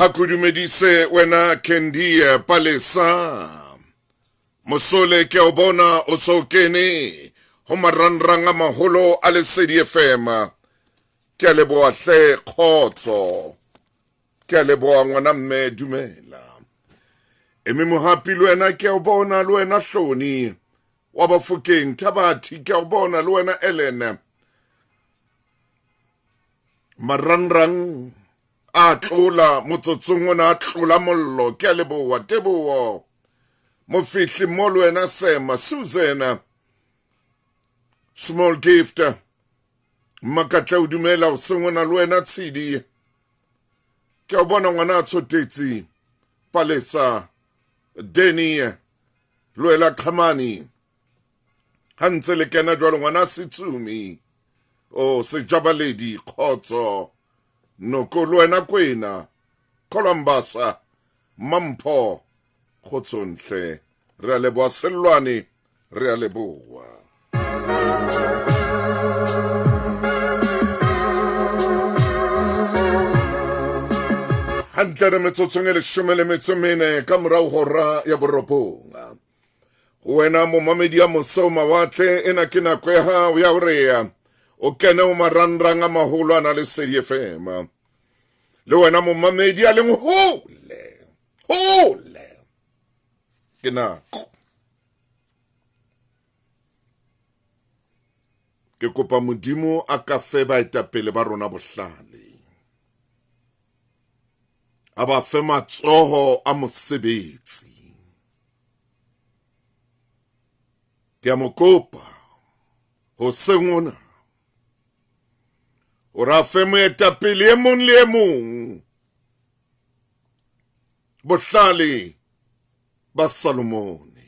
Hakudumedise wena kendia palesa Mosole ke obona osokene Homaranranga maholo ale CDFM Ke a leboa hle khotso Ke a leboa ngwana mme dumela Eme mohapi le wena ke obona le wena hloni wa Bafokeng Thabati ke obona le wena Ellen Maranrang a tlola motsotsong ona a tlola mollo ke a leboa teboho mo fihli mo le wena Sema Susan small gift makatla o dumela o sengona le wena Tshidi ke a bona ngwana a tshotetse Palesa Denny Luela Khamani hantse le kena jwalo ngwana Sitsumi o Sejabaledi khotso Noko luena kwena Columbasa Mampho Khotsonhle re a leboa Selwane re a leboa hantle re metsotsong e 14 ka morao hora ya boropong wena momamedi ya mosao mawatle ena ke nako ya hao ya horea o kene o maranrang a maholo ana le CDFM le wena momamedi a leng hole ke nako ke kopa modimo a ka fe baetapele ba rona bohlale a ba fe matsoho a mosebetsi ke a mo kopa ho sengona ora fe moetapele e mong le e mong bohlale ba Salomone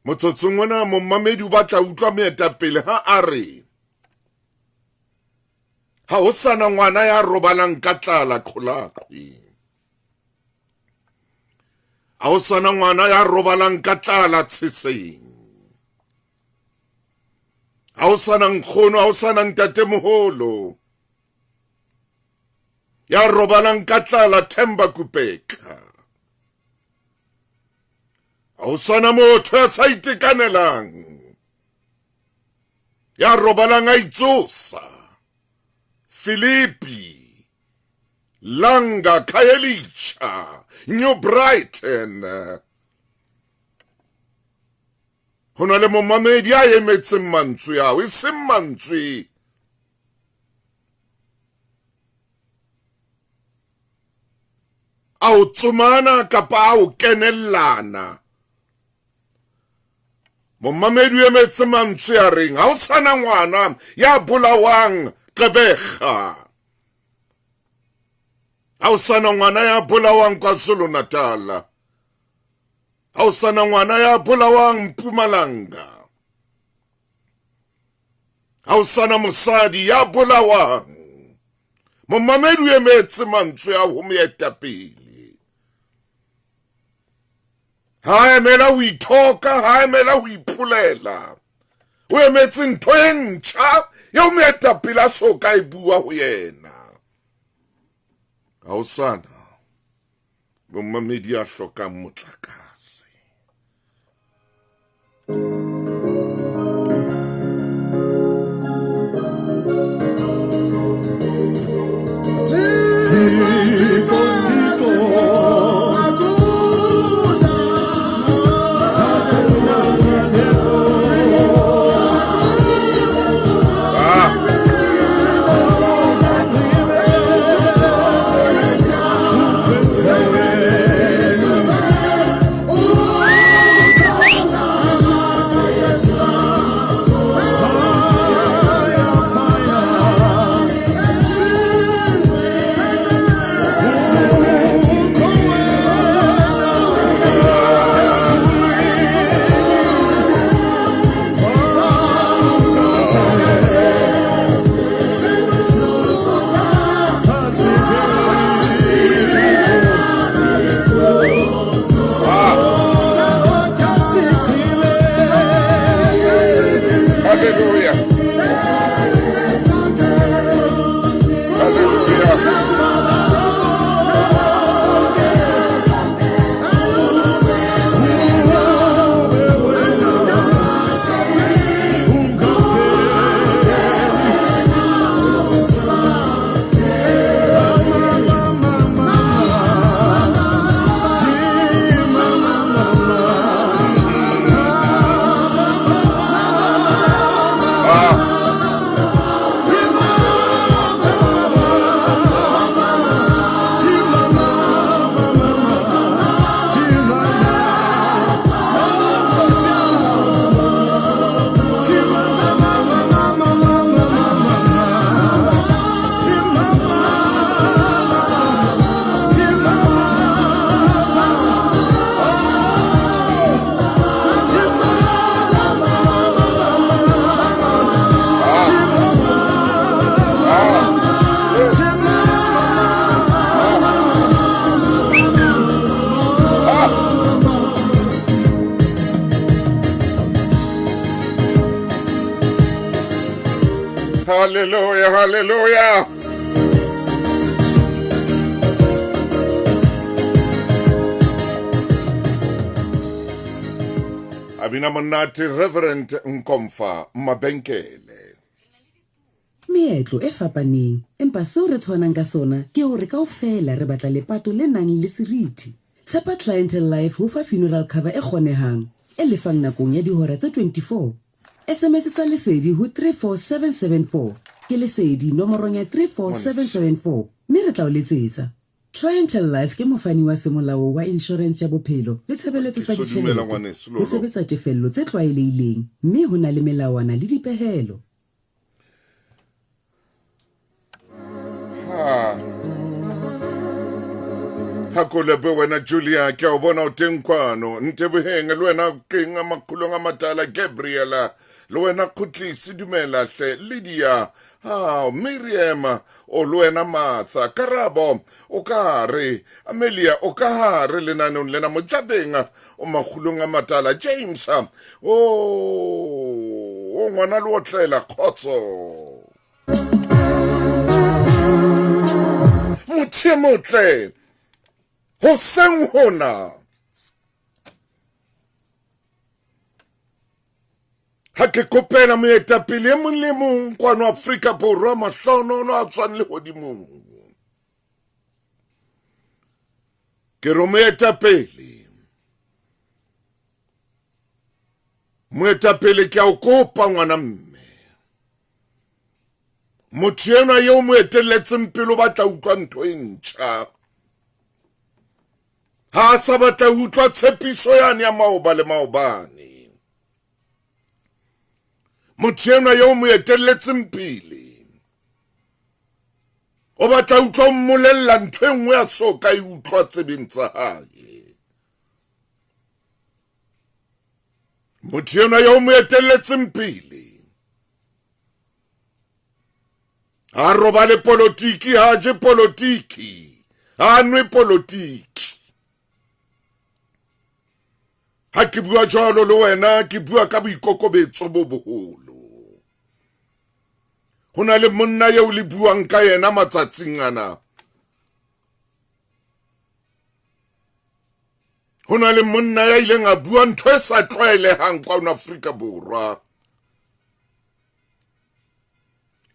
motsotsong ona momamedi o batla utlwa moetapele ha a re ha o sana ngwana ya robalang ka tlala kholaqwi ha o sana ngwana ya robalang ka tlala tsheseng ha o sana nkgono ha o sana ntatemoholo ya robalang ka tlala Themba Kupeka ha o sana motho ya sa itekanelang ya robalang a itsosa Filipi Langa Khayelitsha New Brighton hona le momamedi a emetseng mantswe ao e seng mantswe a o tsomana kapa a o kenellana momamedi o emetse mantswe a reng ha o sana ngwana ya bolawang Gqeberha ha o sana ngwana ya bolawang KwaZulu-Natal ha o sana ngwana ya bolawang Mpumalanga ha o sana mosadi ya bolawang momamedi o emetse mantswe a ho moetapele ha emela o ithoka ha emela o ipulela o emetse ntho e ntjha ya moetapele a soka e bua ho yena ha o sana momamedi a hlokang motlakase hallelujah, hallelujah. Abina monate Reverend Nkomfa Mabenkele. Meetlo e fapaneng empa seo re tshwanang ka sona ke hore kaofela re batla lepato le nang le seriti. Tshepa Clientele Life ho fa funeral cover e kgonehang e lefang nakong ya dihora tse 24. SMS tsa lesedi ho 34774 ke lesedi nomorong ya 34774 mme re tla o letsetsa. Clientele Life ke mofani wa semolao wa insurance ya bophelo le tshebeletso tsa ditjhelete ho sebetsa tefello tse tlwaelehileng mme ho na le melawana le dipehelo. Hakolebe wena Julia ke o bona o teng kwano ntebehenge le wena kenga makhulong a matala Gabriela le wena Khutlisi dumela hle Lydia Miriam o le wena Martha Karabo o ka re Amelia o ka re lenanong lena Mojabenga o makhulong a matala James o ngwana le o tlela khotso motle ho seng hona ha ke kopela moetapele e mong le mong kwano Afrika Borwa mahlonono a tswang le hodimong ke re moetapele ke a o kopa ngwana mme motho enwa yo mo etelletseng pele o batla utlwa ntho e ntjha ha sa batla utlwa tshepiso yane ya maoba le maobane motho enwa yo mo etelletseng pele o batla utlwa o mmolella ntho e nngwe ya soka e utlwa tsebeng tsa hae motho enwa yo mo etelletseng pele ha roba le politiki ha je politiki ha nwe politiki ha ke bua jalo le wena ke bua ka boikokobetso bo boholo hona le monna yeo le buang ka yena matsatsing ana hona le monna ya ileng a bua ntho e sa tlwaelehang kwa Afrika Borwa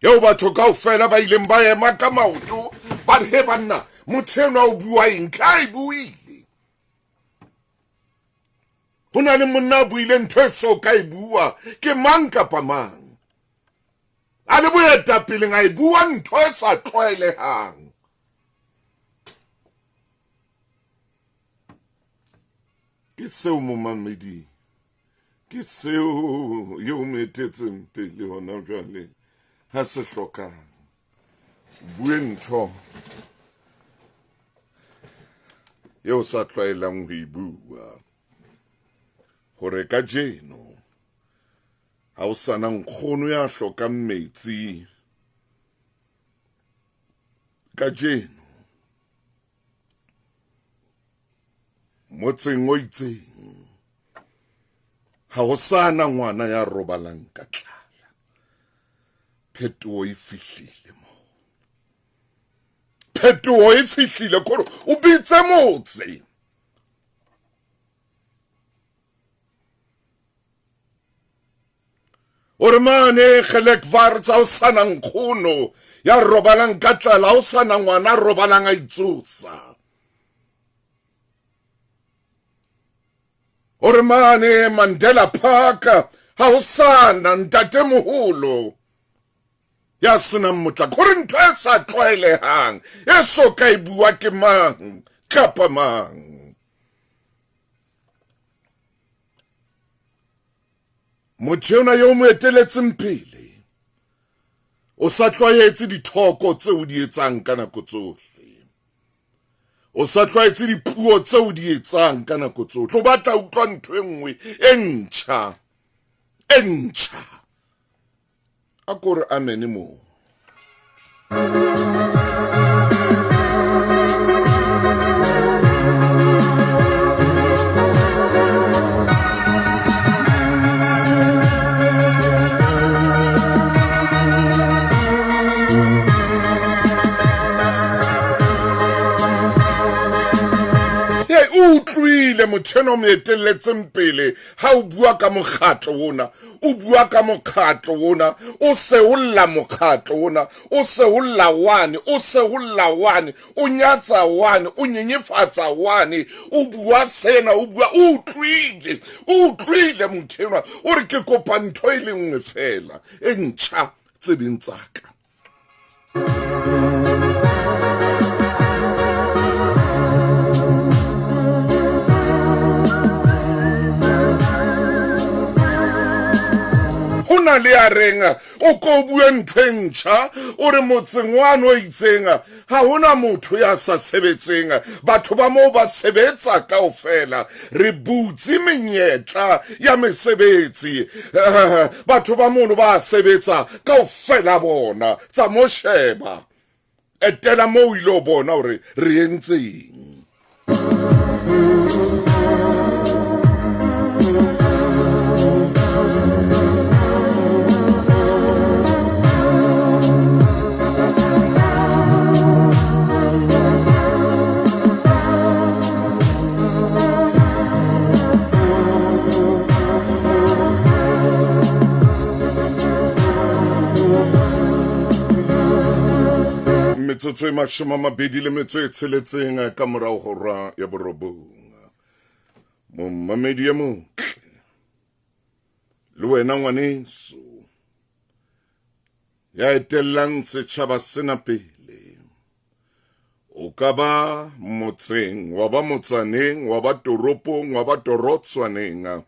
yeo batho kaofela ba ileng ba ema ka maoto ba re he banna motho enwa o bua eng ka e buile hona le monna buile ntho e so ka e bua ke mang kapa mang a le boetapele a e bua ntho e sa tlwaelehang ke seo momamedi ke seo yo metetseng pele hona jwale ha se hlokang bue ntho yo sa tlwaelang ho e bua hore ka jeno ha o sana nkgono ya hlokang metsi ka jeno motseng o itseng ha o sana ngwana ya robalang ka tlala phetoho e fihlile mo phetoho e fihlile kore o bitse motse ore mane Gelekvar tsa o sana nkgono ya robalang ka tlala o sana ngwana robalang a itsosa ore mane Mandela Park ha o sana ntate moholo ya sena motla gore ntho e sa tlwaelehang e so ka e bua ke mang kapa mang motho enwa yo mo etelletseng pele o sa tlwaetse dithoko tseo di etsang ka nako tsohle o sa tlwaetse dipuo tseo di etsang ka nako tsohle o batla utlwa ntho e nngwe e ntjha a kore amen mo utlwile motheno mo etelletseng pele ha o bua ka mokgatlo ona o bua ka mokgatlo ona o se o lla mokgatlo ona o se o lla wane o se o lla wane o nyatsa wane o nyenyefatsa wane o bua sena o bua o utlwile motheno o re ke kopa ntho e le nngwe fela e ntjha tsebeng tsaka hona le a renga o ko bua ntho e ntjha o re motseng wane o itseng ha hona motho ya sa sebetseng batho ba moo ba sebetsa kaofela re butse menyetla ya mesebetsi batho ba mono ba sebetsa kaofela bona tsa mo sheba etela mo ile bona hore re entseng metsotso e mashome a mabedi le metso e tsheletseng ka morao hora ya borobong momamedi ya motle le wena ngwaneso ya etellang setjhaba sena pele o ka ba motseng wa ba motsaneng wa ba toropong wa ba torotswaneng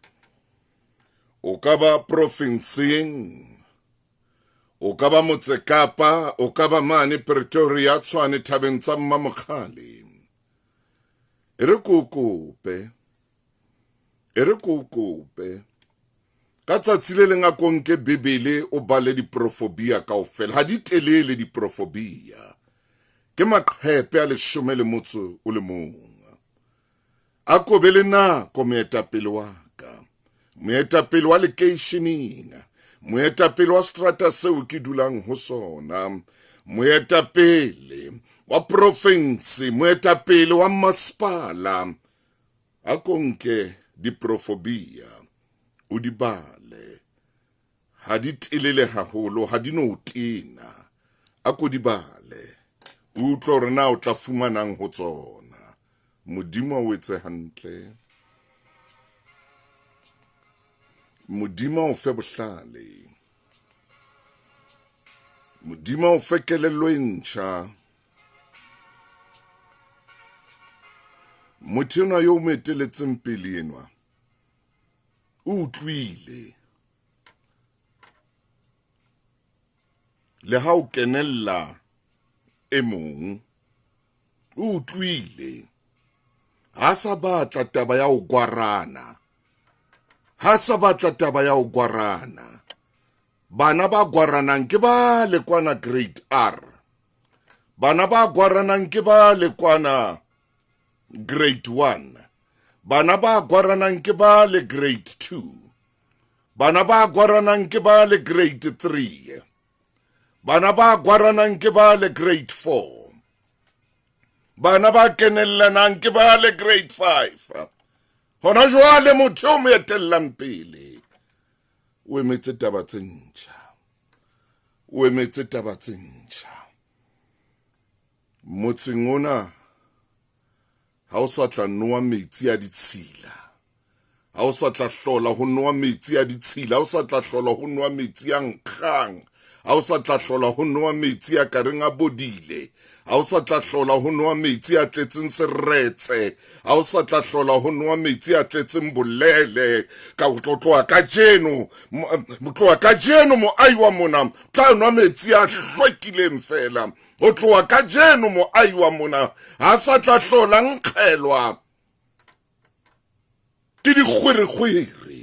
o ka ba provinceng o ka ba Motse Kapa o ka ba mane Pretoria Tshwane Thabeng tsa Mmamokgale e re kokope ka tsatsi le leng a konke Bibele o bale diprofobia kaofela ha di telele diprofobia ke maqhepe a 11 a ko be le nako moetapele wa ka moetapele wa lekeisheneng moetapele wa strata seo ke dulang ho sona moetapele wa province moetapele wa masipala a konke diprofobia o di bale ha di telele haholo ha di no tena a ko di bale o tlo re na o tla fumanang ho tsona modimo o etse hantle modimo o fe bohlale modimo o fe kelello e ntjha motho enwa yo mo eteletseng pele enwa o utlwile le ha o kenella e mong o utlwile ha sa batla taba ya o gwarana ha sa batla taba ya o gwarana bana ba gwaranang ke ba le kwana grade R bana ba gwaranang ke ba le kwana grade 1 bana ba gwaranang ke ba le grade 2 bana ba gwaranang ke ba le grade 3 bana ba gwaranang ke ba le grade 4 bana ba kenellanang ke ba le grade 5 hona jwale motho o mo etellang pele o emetse taba tse ntjha motseng ona ha o sa tla noa metsi a ditshila ha o sa tla hlola ho noa metsi a ditshila ha o sa tla hlola ho noa metsi a nkgang ha o sa tla hlola ho noa metsi a kareng a bodile ha o sa tla hlola ho noa metsi a tletseng seretse ha o sa tla hlola ho noa metsi a tletseng bolele ka o tloa ka jeno moahi wa mona tla noa metsi a hlwekileng fela o tloa ka jeno moahi wa mona ha sa tla hlola nkgelwa ke dikgwirikgwiri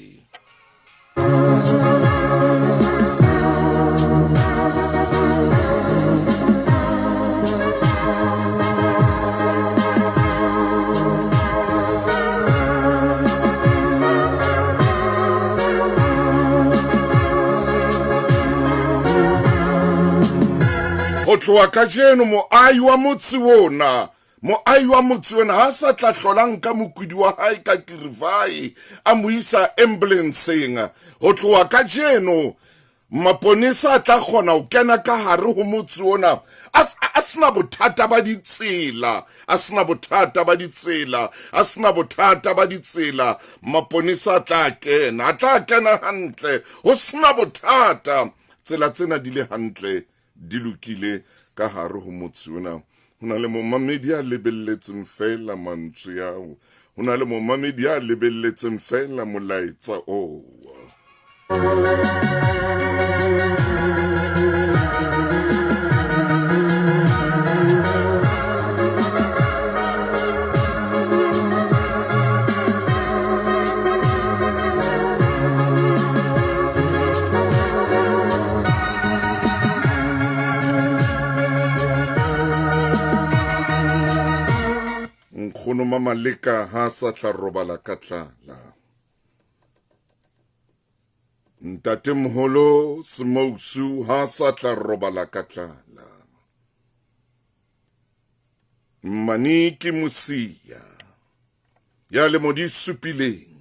o tloa ka jeno moahi wa motse ona moai wa motse ona ha sa tla hlolang ka mokudi wa hae ka kirivai a mo isa ambulanceng ho tloha ka jeno maponesa a tla kgona ho kena ka hare ho motse ona a sena bothata ba ditsela a sena bothata ba ditsela a sena bothata ba ditsela maponesa a tla kena hantle ho sena bothata tsela tsena di le hantle di lokile ka hare ho motse ona ho na le momamedi a lebelletseng fela mantswe ao ho na le momamedi a lebelletseng fela molaetsa oo nkgono Mamaleka ha sa tla robala ka tlala ntatemoholo Semousu ha sa tla robala ka tlala Maniki Mosia ya le modi supileng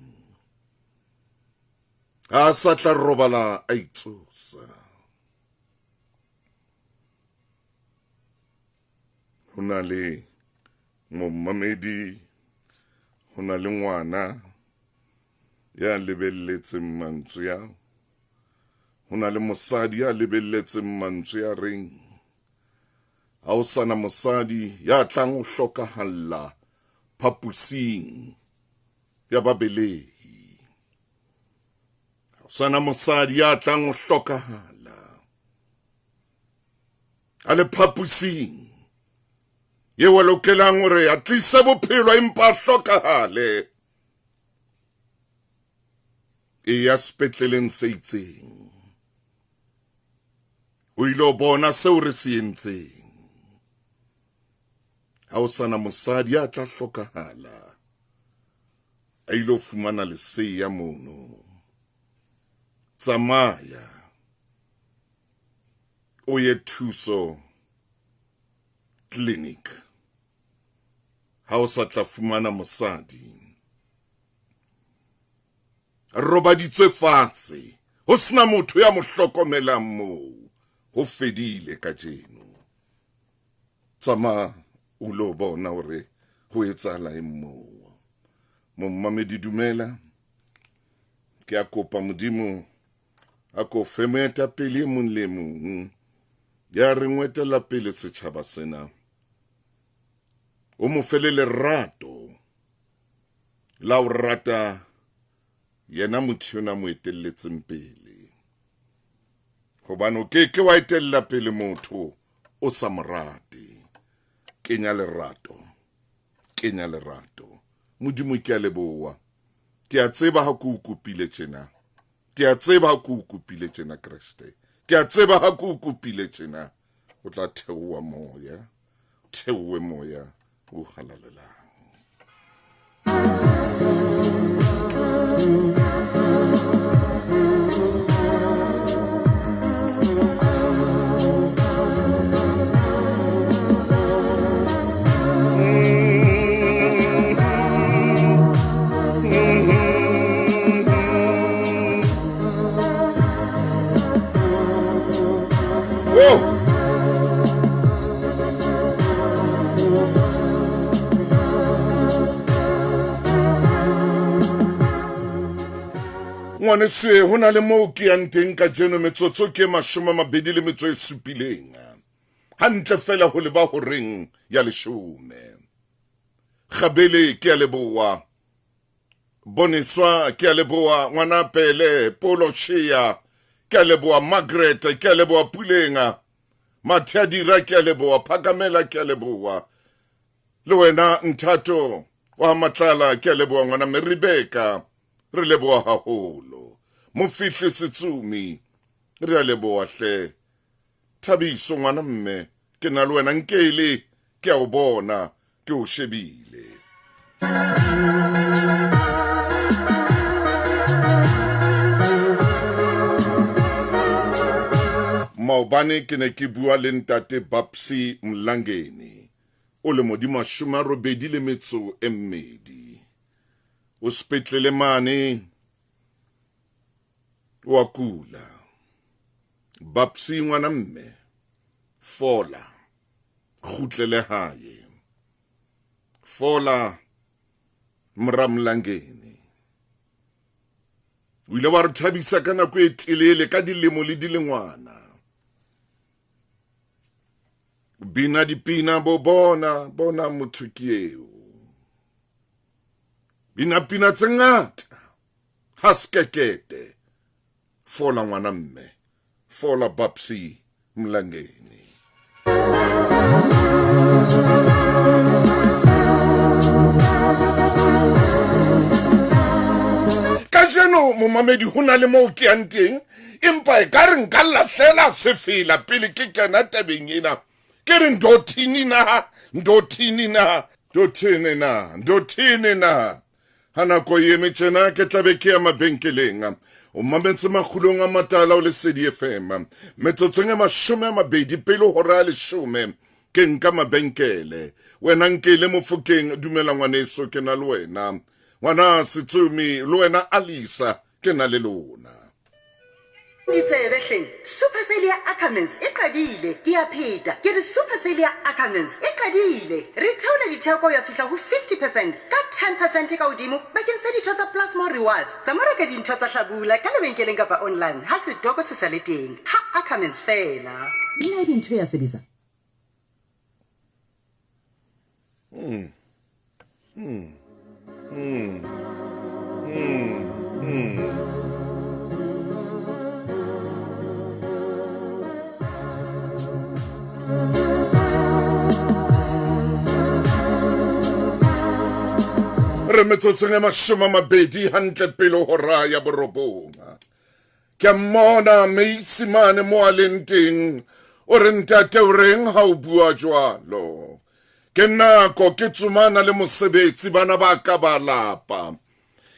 ha sa tla robala a itsosa ho na le momamedi ho na le ngwana ya lebelletseng mantswe ya ho na le mosadi ya lebelletseng mantswe ya reng ha o sana mosadi ya tlang ho hlokahalla phapusing ya babelehi ha o sana mosadi ya tlang ho hlokahala a le phapusing ye wa lokelang hore a tlisa bophelo empa hlokahale e ya sepetleleng se itseng o ilo bona seo re se entseng ha o sana mosadi ya tla hlokahala a ilo fumana leseya mono tsamaya o ye thuso clinic ha o sa tla fumana mosadi robaditswe fatshe ho sena motho ya mo hlokomelang moo ho fedile ka jeno tsama o lo bona hore ho etsahala moo mommamedi dumela ke a kopa modimo a ko femeta pele mong le mong ya re ngwetela pele setjhaba sena o mo fele lerato la o rata yena motho yona mo etelletseng pele hobane o ke wa etella pele motho o sa morate kenya lerato modimo ke a leboa ke a tseba ha ke o kopile tjena Kriste ke a tseba ha ke o kopile tjena o tla theowa moya theowe moya o halalelang ngwane se ho na le moo ke yang teng ka jeno metsotso ke 27 hantle fela ho le ba ho reng ya 10 Khabele ke a leboa Boniswa ke a leboa ngwana Pele Polo Chia ke a leboa Margaret ke a leboa Pulenga Mathiadira ke a leboa Phakamela ke a leboa le wena Nthato wa Matlala ke a leboa ngwana Meribeka re leboa haholo Mofihli Setsumi re a leboa hle Thabiso ngwana mme ke na le wena Nkele ke a o bona ke o shebile maobane ke ne ke bua le ntate Babsi Mlangeni o le modimo 82 o sepetlele mane wa kula Bapsi ngwana mme fola khutlele hae fola mramlangeni o ile wa re thabisa ka nako e telele ka dilemo le dilengwana bina dipina bo bona motho ke eo bina pina tse ngata ha skekete fola ngwana mme fola Bapsi mlangeni Kajeno momamedi hona le mo ke anteng empa e ka re nka lahlela se fela pele ke kena tabeng ena ke re ndothini na hana ko yeme tjena ke tlabe ke ya mabenkeleng o mametse makgulong a matala o Lesedi FM metsotsong e 20 pele hora le 10 ke nka mabenkele wena nkele mofokeng dumela ngwaneso ke na le wena ngwana Setsumi le wena Alisa ke na le lona Ditsebe Supercell ya Ackermans e qadile ke a pheta ke di Supercell ya Ackermans e qadile re theola ditheko ya fihla ho 50% ka 10% ka hodimo bakeng sa ditho tsa Plasma Rewards tsa maraka dintho tsa hlabula ka lebenkeleng kapa online ha setoko se sa le teng ha Ackermans fela ina ibintho ya sebetsa re metsotsong e 20 hantle pele hora ya borobonga ke mmona meisimane mo a leng teng o re ntate o reng ha o bua jwalo ke nako ke tsumana le mosebetsi bana ba ka ba lapa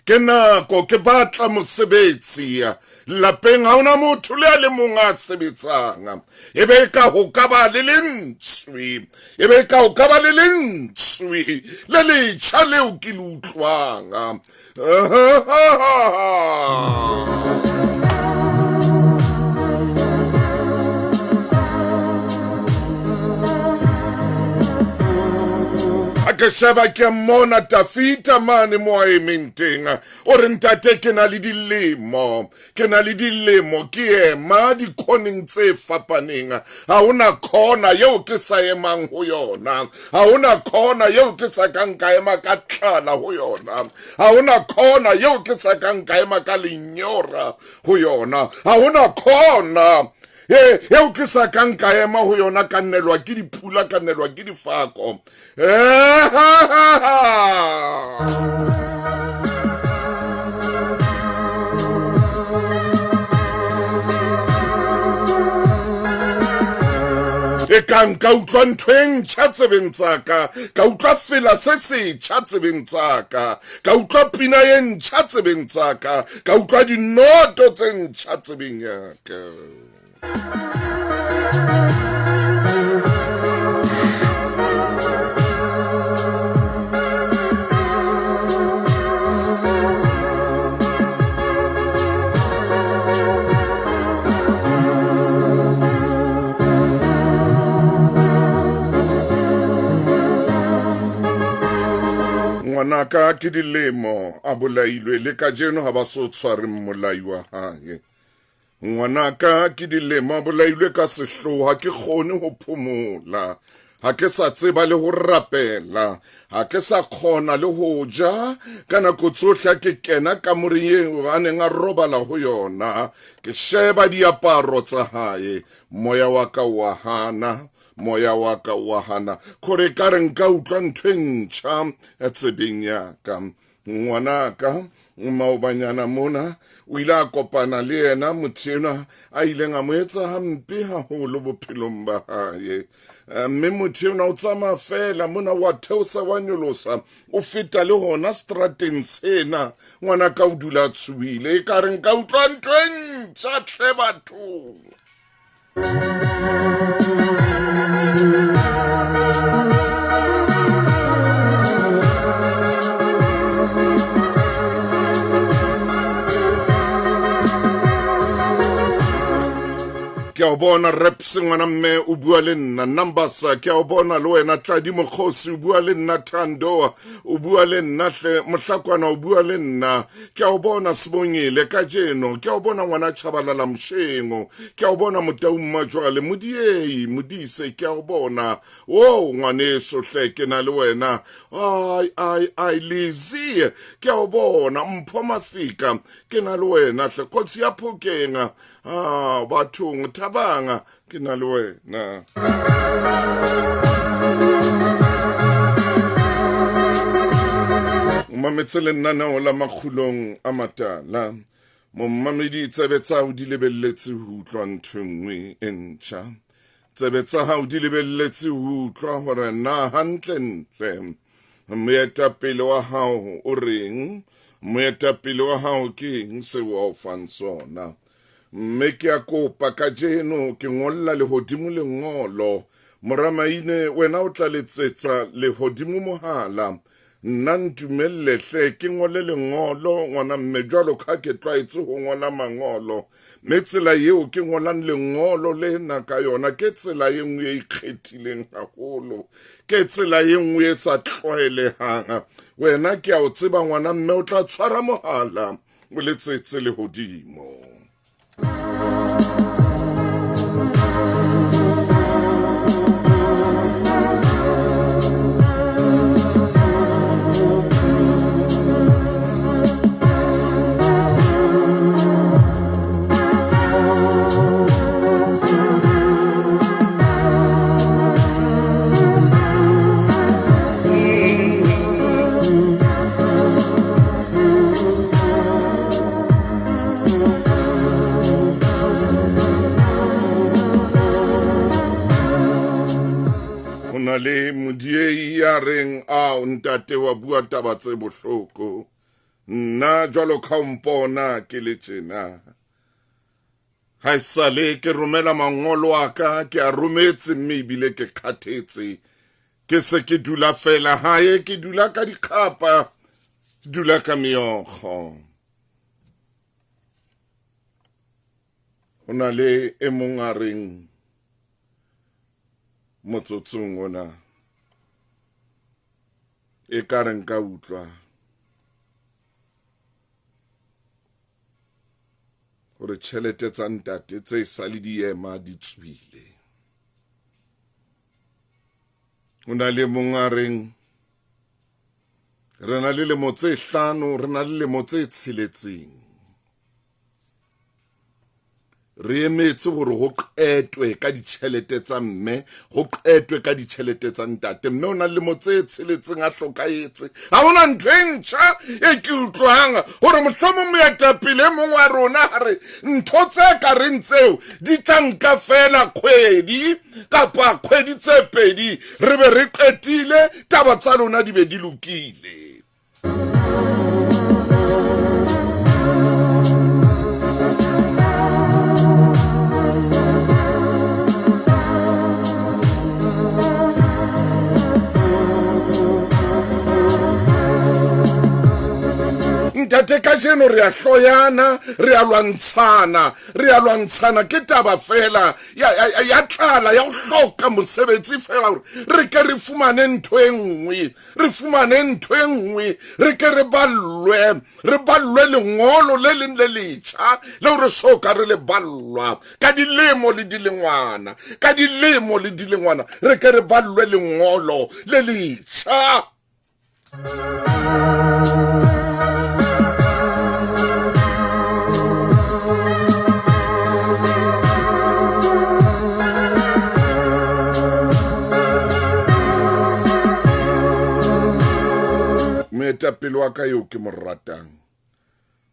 ke nako ke batla mosebetsi lapeng ha ona motho le a le mong a sebetsang ebe ka ho ka ba le lentswe ebe ka ho ka ba le lentswe le letjha leo ke le utlwang ke sheba ke mona Tafita mane mo a ementeng o re ntate ke na le dilemo ke ema dikoning tse fapaneng ha ona khona yeo ke sa emang ho yona ha ona khona yeo ke sa kang ka ema ka tlala ho yona ha ona khona yeo ke sa kang ka ema ka lenyora ho yona ha ona khona eo ke sa kang ka ema ho yona ka nnelwa ke dipula ka nnelwa ke difako e kang ka utlwa ntweng tša tsebeng tsaka ka utlwa fela se setšha tsebeng tsaka ka utlwa pina ye ntšha tsebeng tsaka ka utlwa dinoto tse ntšha tsebeng yaka ngwanaka ke dilemo a bolailwe le ka jeno ha ba so tshware mmolai wa hae ngwanaka ke dilemo a bolailwe ka sehloho ha ke kgone ho phomola ha ke sa tseba le ho rapela ha ke sa khona le ho ja ka nako tsohle ke kena ka moriyeng a neng a robala ho yona ke sheba diaparo tsa hae moya wa ka wa hana kore ka re nka utlwa ntho e ntjha e tsebeng yaka ngwanaka maobanyana mona o ile a kopana le yena motho enwa a ileng a mo etsa hampe haholo bophelong ba hae mme motho enwa o tsamaya fela mona wa theosa wa nyolosa o feta le hona strateng sena ngwanaka o dula tshuile e ka re nka utlwa ntho e ntjha hle batho ke a bona Reps ngwana mme o bua le nna, Numbers ke a bona le wena, Tladi Mokgosi o bua le nna, Thando o bua le nna, hle Mohlakwana o bua le nna, ke a bona Sibongile kajeno, ke a bona ngwana Chabalala Mshengo, ke a bona Motau Majwale, Modiei Modise ke a bona, o ngwaneso hle ke na le wena, ai Lizzie ke a bona, Mpho Mafika ke na le wena, hle Kotsi ya Phokeng, bathong Thabanga ke na le wena. Mametse lenaneo la makgulong a matala, mommamedi tsebe tsa hao di lebelletse ho utlwa ntho nngwe e ntjha, tsebe tsa hao di lebelletse ho utlwa hore na hantlentle moetapele wa hao o reng, moetapele wa hao ke eng seo a o fang sona. Mme ke a kopa kajeno ke ngolla lehodimo lengolo, Moramaine wena o tla letsetsa lehodimo mohala, nna ntumelle hle ke ngole lengolo ngwana mme jwalo ka ke tlwaetse ho ngola mangolo, mme tsela yeo ke ngolang lengolo lena ka yona ke tsela e nngwe e ikgethileng haholo, ke tsela e nngwe e sa tlwaelehang. Wena ke a o tseba ngwana mme o tla tshwara mohala o letsetse lehodimo. Le Modiei ya reng ntate wa bua taba tse bohloko, nna jwalo ka mpona ke le tjena, ha esale ke romela mangolo a ka, ke a rometse mme ebile ke kgathetse, ke se ke dula fela hae, ke dula ka dikgapa, ke dula ka meokgo. Ho na le e mong a reng motsotsong ona e ka reng ka utlwa hore tjhelete tsa ntate tse sa le di ema di tswile. Ho na le mong a reng re na le lemo tse 5, re na le lemo tse 6, re emetse hore ho qetwe ka ditjhelete tsa mme, ho qetwe ka ditjhelete tsa ntate. Mme o na le motse tsheletseng a hlokaetse, ha hona ntho e ntjha e ke utlwang hore mohlomong moetapele e mong wa rona hare ntho tse ka reng tseo di tla nka fela kgwedi kapa kgwedi tse 2 re be re qetile, taba tsa lona di be di lokile. Ntate kajeno re a hloyana, re a lwantshana ke taba fela ya tlala ya ho hloka mosebetsi fela hore re ke re fumane ntho e nngwe, re ke re ballwe lengolo le leng le letjha le hore soka re le ballwa ka dilemo le dilengwana, re ke re ballwe lengolo le letjha. Moetapele wa ka eo ke mo ratang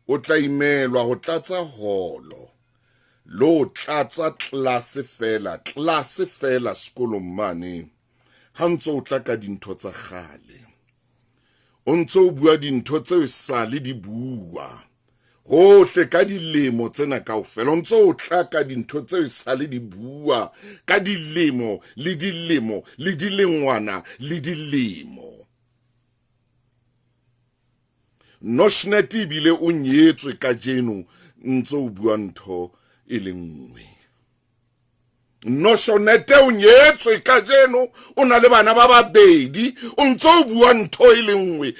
o tla imelwa ho tlatsa holo, lo tlatsa tlase fela sekolong mane, ha ntso o tla ka dintho tsa kgale, o ntso o bua dintho tseo sale di bua hohle ka dilemo tsena kaofela, o ntso o tla ka dintho tseo sale di bua ka dilemo le dilengwana le dilemo. Noshnet bile o nyetswe ka jeno ntso o bua ntho e le nngwe. Noshonete o nyetswe ka jeno o na le bana ba babedi o ntse o bua ntho e le nngwe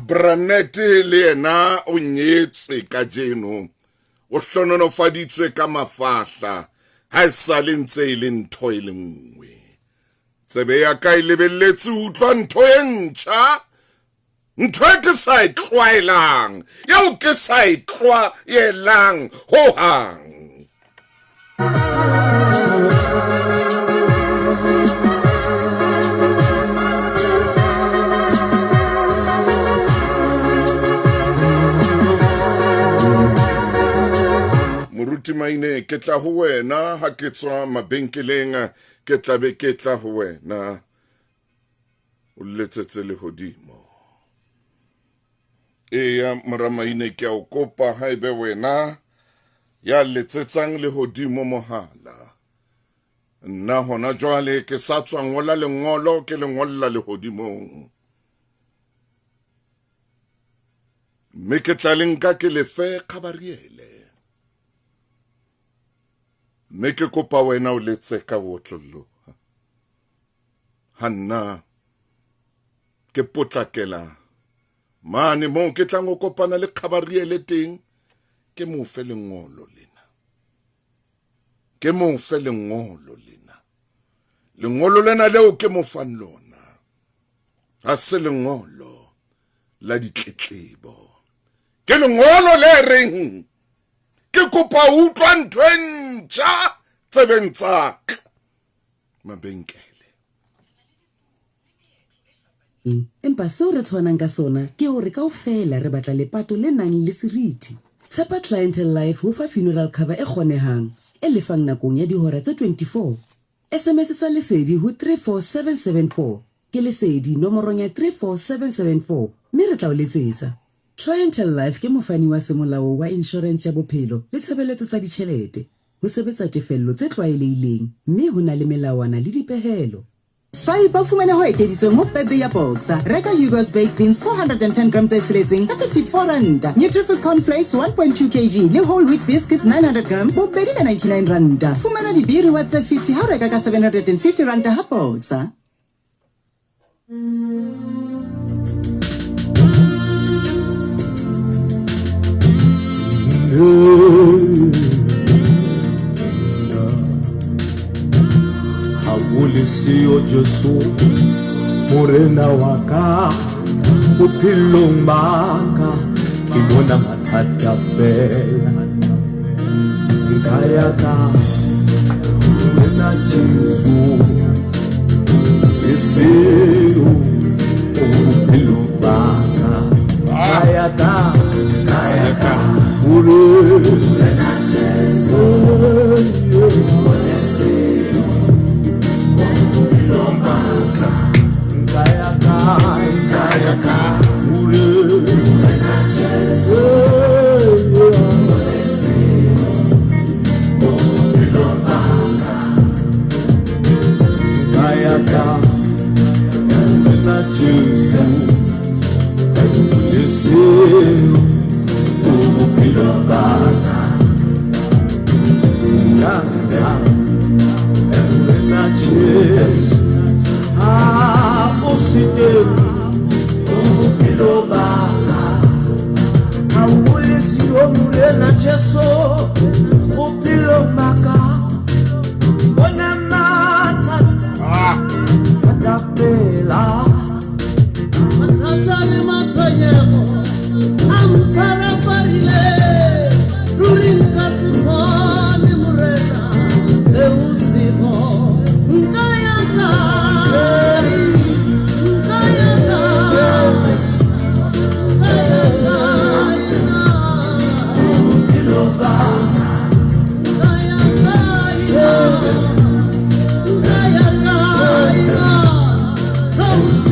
Branete le yena o nyetse ka jeno o hlononofaditswe ka mafahla ha e sa le ntse e le ntho e le nngwe tsebe ya ka e lebelletse utlwa ntho e ntjha ntho e ke sa e tlwaelang yeo ke sa e tlwaelang hohang Moruti Maine ke tla ho wena ha ke tswa mabenkeleng ke tla be ke tla ho wena o letsetse le hodimo ya Maramaine ke a o kopa ha ebe wena ya letsetsang le hodimo mohala nna hona jwale ke sa tswa ngola lengolo ke lengolla le hodimong mme ke tla le nka ke le fe khabariele mme ke kopa wena o letse ka botlolo hanna ke potlakela mane mo ke tla go kopana le khabariele teng ke mo fe lengolo lena ke mo fe lengolo lena leo ke mo fan lona ha se lengolo la ditletlebo ke lengolo le reng ke kopa utlwa ntho e ntjha tsebeng tsa ka mabenkele empa seo re tshwanang ka sona ke hore kaofela re batla lepato le nang le seriti tshepa Clientele Life ho fa funeral cover e kgonehang e lefang nakong ya dihora tse 24 SMS tsa lesedi ho 34774 ke lesedi nomorong ya 34774 mme re tla o letsetsa Clientele Life ke mofani wa semolao wa insurance ya bophelo le tshebeletso tsa ditjhelete ho sebetsa tefello tse tlwaelehileng mme ho na le melawana le dipehelo Saiba fumane ho ekeditsweng ho Pepe ya Boxer. Reka Hugo's Baked Beans 410 grams tse tsheletseng ka 54 randa. Nutrifood Cornflakes 1.2 kg le whole wheat biscuits 900 grams bo 299 randa. Fumana dibiri wa tse 50 ha reka ka 750 randa ha Boxer. Ulisiyo Jesu Morena waka Upilong baka Kimona matata fela Nkaya ka Morena Jesu Isiyo Upilong baka Kaya ka Morena Jesu Oh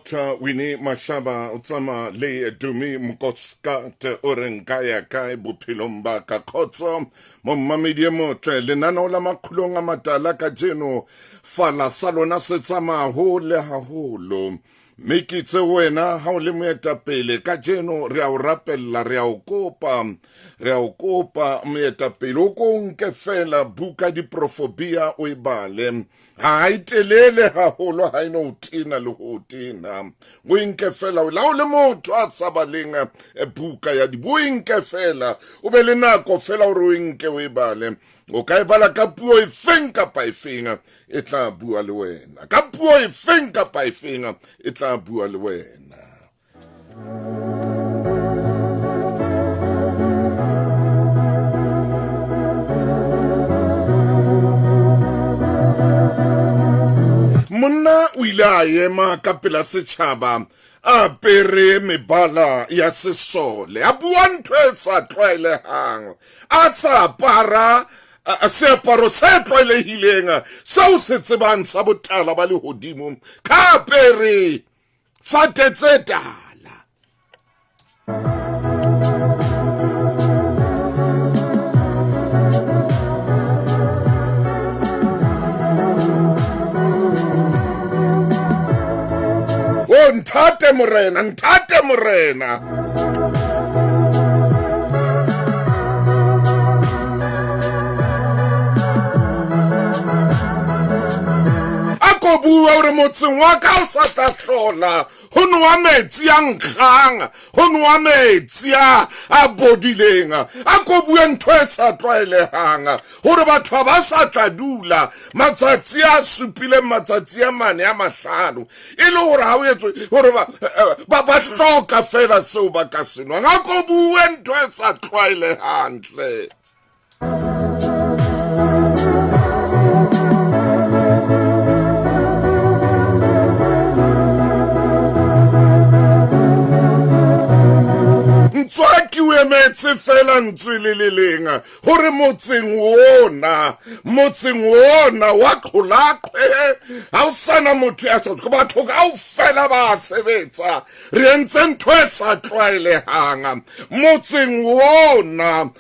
Dr. Winnie Mashaba utsama le Dumi Mkoska te orenkaya kai bophelong ba ka khotso mo mamedi motle lenano la makhulong a matala ka jeno fala salona se tsama ho le haholo Mikitse wena ha o le moetapele ka jeno re a o rapella re a o kopa moetapele o ko nke fela buka diprofobia o ibale ha itelele haholo ha ino utina le ho tina o nke fela o la o le motho a tsabaleng buka ya di o nke fela o be le nako fela o re o nke o ibale o ka ebala ka puo e feng kapa e feng e tla bua le wena ka puo e feng kapa e feng e tla bua le wena monna o ile a ema ka pela setšhaba a pere mebala ya sesole a bua ntho e sa tlwaelehang a sa apara seaparo se tlwaelehileng seo se tsebang sa botala ba lehodimo ka pere fatetse tala o nthate morena bua ore motseng wa ka o sa tla hlola ho noa metsi a nkgang ho noa metsi a bodileng a ko bua ntho e sa tlwaelehang hore batho ba sa tla dula matsatsi a supile matsatsi a mane a mahlano e le hore ha o etswe hore ba hloka fela seo ba ka senwang a ko bua ntho e sa tlwaelehang hle Tswaki o emetse fela ntsweleleleng hore motseng wona wa qholaqwe ha o sana motho ya sa batho kaofela ba sebetsa re entse ntho e sa tlwaelehang motseng wona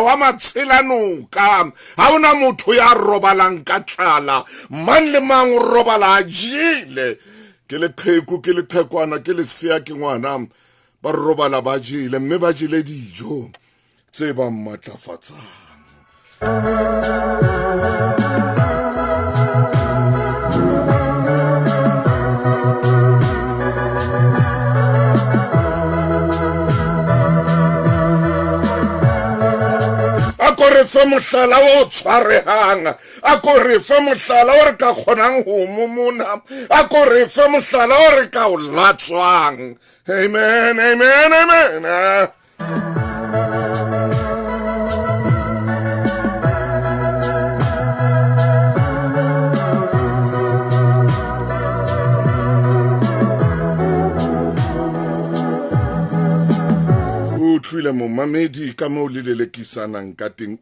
wa Matshelanuka ha ona motho ya robalang ka tlala mang le mang o robala a jile ke le qheku ke le qhekwana ke le sia ke ngwana ba robala ba jile mme ba jile dijo tse ba matlafatsang re fe mohlala o tshwarehang a ko re fe mohlala o re ka kgonang ho momona a ko re fe mohlala o re ka o latswang amen amen amen utlwile momamedi ka mo le lelekisanang ka teng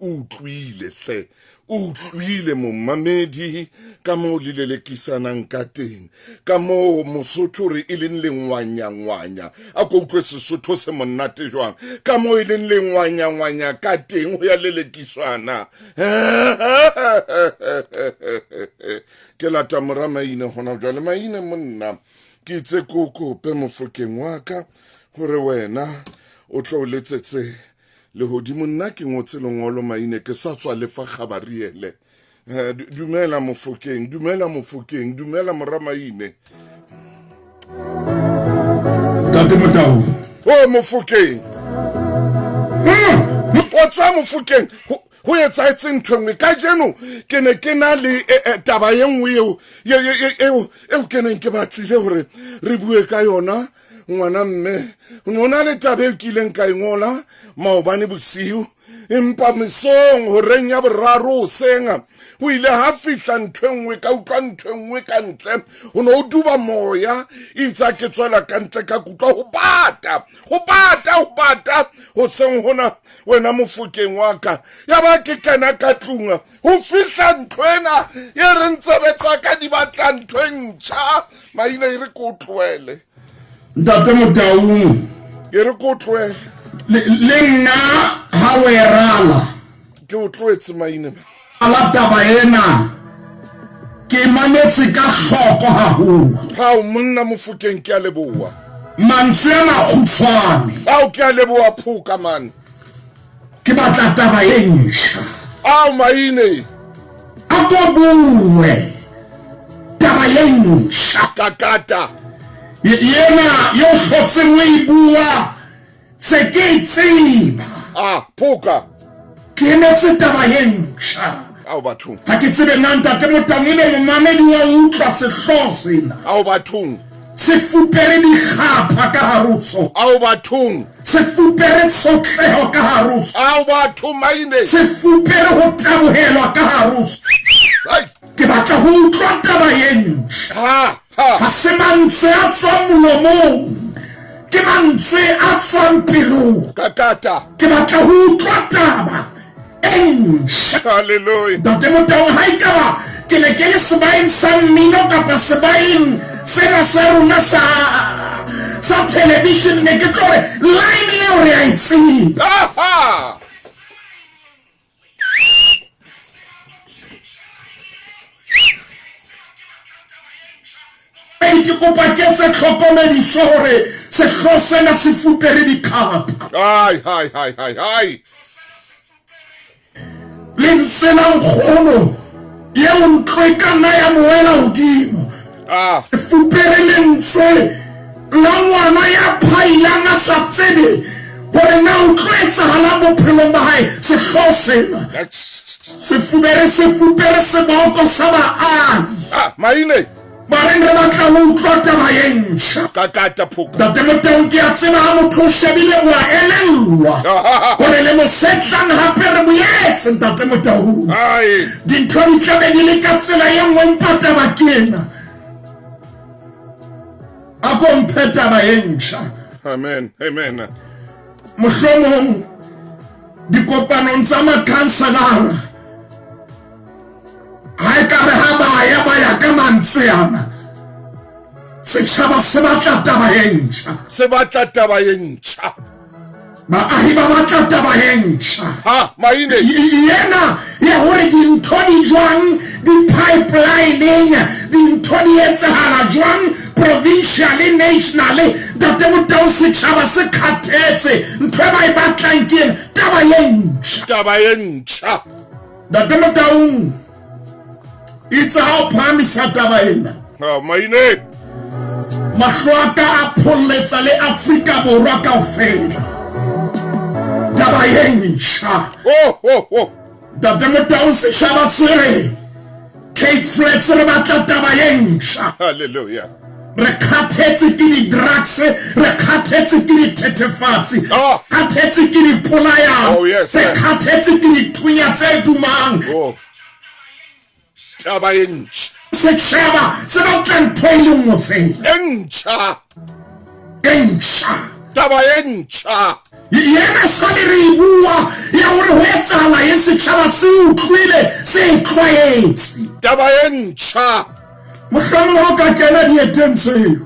utlwile momamedi ka mo le lelekisanang ka teng ka mo Mosotho re e leng lengwanya a ko utlwe Sesotho se monate jwang ka mo e leng lengwanya ka teng ho ya lelekisana ke lata moramaine hona jwale maine monna ke itse koko pe mofokeng wa ka hore wena o tlo letsetse le hodimo nna ke ngotse lengolo maine ke sa tswa lefa khabariele dumela mofokeng dumela moramaine Tate Motau o mofokeng o tswa mofokeng ho etsaetse ntho engwe ka jeno ke ne ke na le taba ye nngwe eo ke neng ke batlile hore re bue ka yona ngwana mme o na le tabe e kileng ka ngola maobane bosiu empa mesong ho reng ya boraro o senga o ile ha fihla nthwengwe ka utlwa nthwengwe ka ntle o no duba moya itsa ke tswela ka ntle ka kutlwa ho bata ho seng hona wena mofokeng wa ka ya ba ke kena ka tlunga ho fihla nthwena ye re ntsebetsa ka di batla nthwentjha maina e re ko tloele Ntate Motaung e re ko tloele le nna ha o erala ke o tloetse maina ala taba ena ke mametse ka hloko haholo ha o monna mofokeng ke a leboa mantswe a makgutshwane ha o ke a leboa phuka man ke batla taba e ntjha ao maine a ko bue taba e ntjha kakata yena yo hlotseng o e bua se ke e tseba phuka ke emetse taba e ntjha ao bathong ha ke tsebe na Ntate Motaung ebe momamedi wa utlwa sehloho sena ao bathong se fupere dikgapha ka harotso ao bathong se fupere tshotleho ka harotso ao batho maine se fupere ho tabohelwa ka harotso ai ke batla ho utlwa taba e ntjha ha se mantswe a tswang molomong ke mantswe a tswang pelong kakata ke batla ho utlwa taba e ntjha haleluya Ntate Motaung ha ekaba ke ne ke le sebaeng sa mmino kapa sebaeng sena sa rona sa television ne ke tlo re line eo re a e tseba ke kopa ke tse tlhokomediso hore sehloho sena se fupere dikgapha ai le nsela nkgono yeo ntlo e ka nna ya moela hodimo fupere lentswe la ngwana ya phailang a sa tsebe hore na o tlo etsahalang bophelong ba hae sehloho sena se fupere seboko sa baahi maine ba reng re batla ho utlwa taba e ntjha kakata phuka Ntate Motaung ke a tseba ha motho o shebile wa elellwa hore le mosetlang hape re boetse Ntate Motaung dintho di tlabe di le ka tsela e nngwe empa taba ke ena a ko mphe taba e ntjha amen mohlomong dikopanong tsa makhanselara ha e ka re ha ba ya ka mantswe ana setjhaba se batla taba e ntjha baahi ba batla taba e ntjha maine yena ya hore dintho di jwang di-pipelining dintho di etsahala jwang provincially nationally Ntate Motaung setjhaba se kgathetse ntho e ba e batlang ke ena taba e ntjha Ntate Motaung itse ha o phamisa taba ena maine mahlo a ka a pholletsa le Afrika Borwa kaofela taba e ntjha Ntate Motaung setjhaba se re Cape Flats re batla taba e ntjha haleluya re kgathetse ke di-drugs re kgathetse ke dithethefatsi kgathetse ke dipolayano re kgathetse ke dithunya tse dumang taba e ntjha setjhaba se batla ntho e le nngwe fela e ntjha taba e ntjha yena sale re e bua ya hore ho etsahala eng setjhaba se utlwile se e tlwaetse taba e ntjha mohlomong ha o ka kena dieteng tseo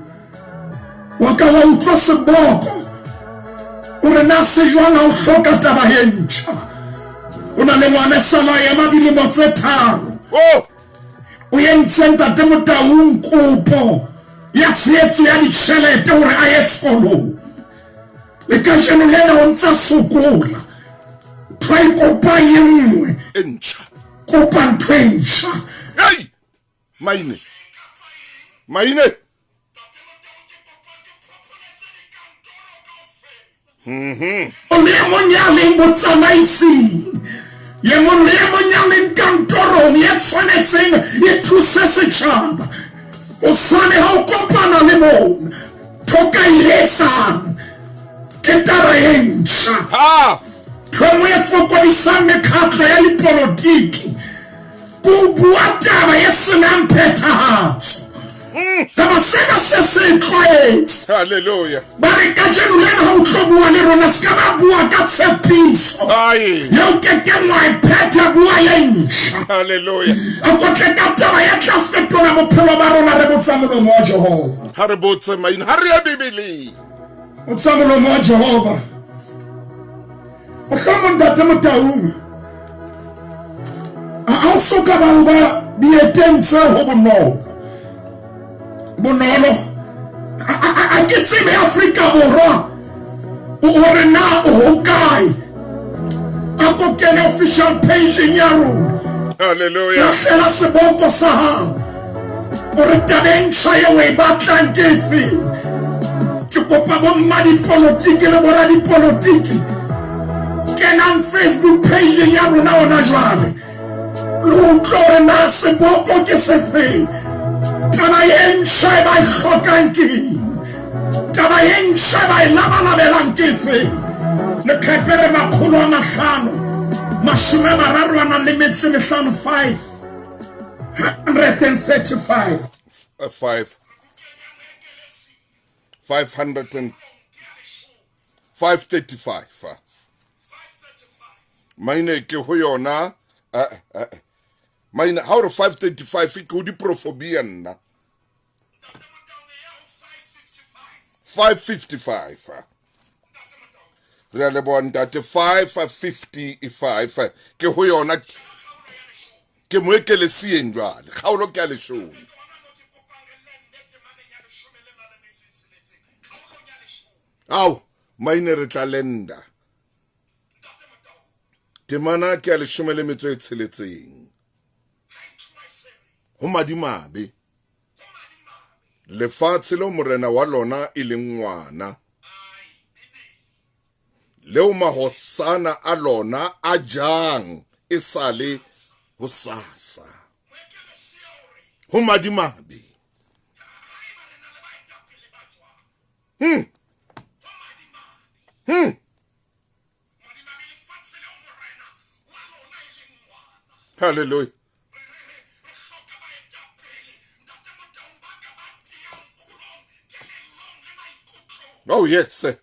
wa ka wa utlwa seboko hore na se jwang ha o hloka taba e ntjha o na le ngwana sala ema dilemo tse 3 o entse Ntate Motaung kopo ya tshehetso ya ditjhelete hore a ye sekolong le ka jeno lena o ntsa sokola ntho e kopang e nngwe e ntjha kopa ntho e ntjha maine le mong ya leng botsamaising ye mong le mong ya leng kantorong ye tshwanetseng e thuse setjhaba o sane ha o kopana le bona thoka etsang ke taba e ntšha Ha! thongwe e fokodisang mekgatlo ya dipolotiki ko bua taba e senang phethahatso taba sena se se tlwaetse Hallelujah. ba re ka jeno lena ga o tlo bua le rona se ka ba bua ka tshepiso Aye. yeo kekengwa e phetha bua ye ntšha Hallelujah. a kotle ka taba ya tla fetola bophelo ba rona re botsa molomo wa jehova Ha re botse maina. Ha re ya Bibele. botsa molomo wa jehova mohlomong ntate Motaung a o soka bao ba dieteng tseo ho bonolo a ke tsebe Afrika Borwa o re na o hokae a ko kena official page ya rona Hallelujah. lahlela seboko sa hao o re tabeng tšha yeo e batlang ke efeng ke kopa bomma dipolotiki le bora dipolotiki kenang Facebook page ya rona ona jwale le utlwa gore na seboko ke sefeng taba ye ntšha e ba e hlokang ke eng taba ye ntšha e ba e labalabelang ke efeng lekhepere 535 535. Maine ke ho yona. Maine how 535 ke ho diprofobia nna. 555. Re le bontate 555 ke ho yona ke mo ekele sieng jwale kgaolo ke a leshome. Au maine re tla lenda temana ke a leshome le metso e tsheletseng ho madimabe lefatshe le morena wa lona e leng ngwana leo mahosana a lona a jang e sale ho sasa ho madimabe Hallelujah. Oh yes, sir.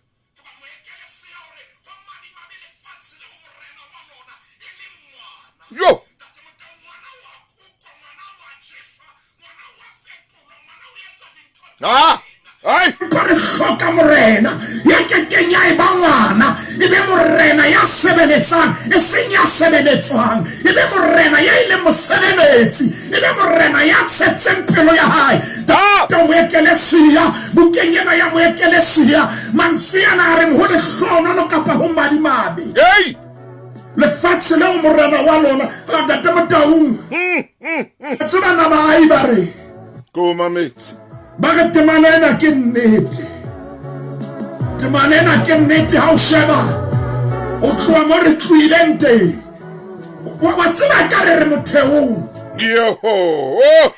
Yo. Ah, ai. re hloka morena ya kekenya e ba ngwana e be morena ya sebeletsang e seng ya sebeletswang e be morena ya ile mosebeletsi e be morena ya tshetseng pelo ya hae ta moekelesia bukenyena ya moekelesia mansiana a reng ho le kgono kapa ho madimabe Hey. lefatshe leo morena wa lona ga ntate Motaung tsebana ba ai ba re Go mamet. ba re temana ena ke nnete temana ena ke nnete ha o sheba o tloa mo re tloileng teng wa tseba ka re re motheong Yo. Oh.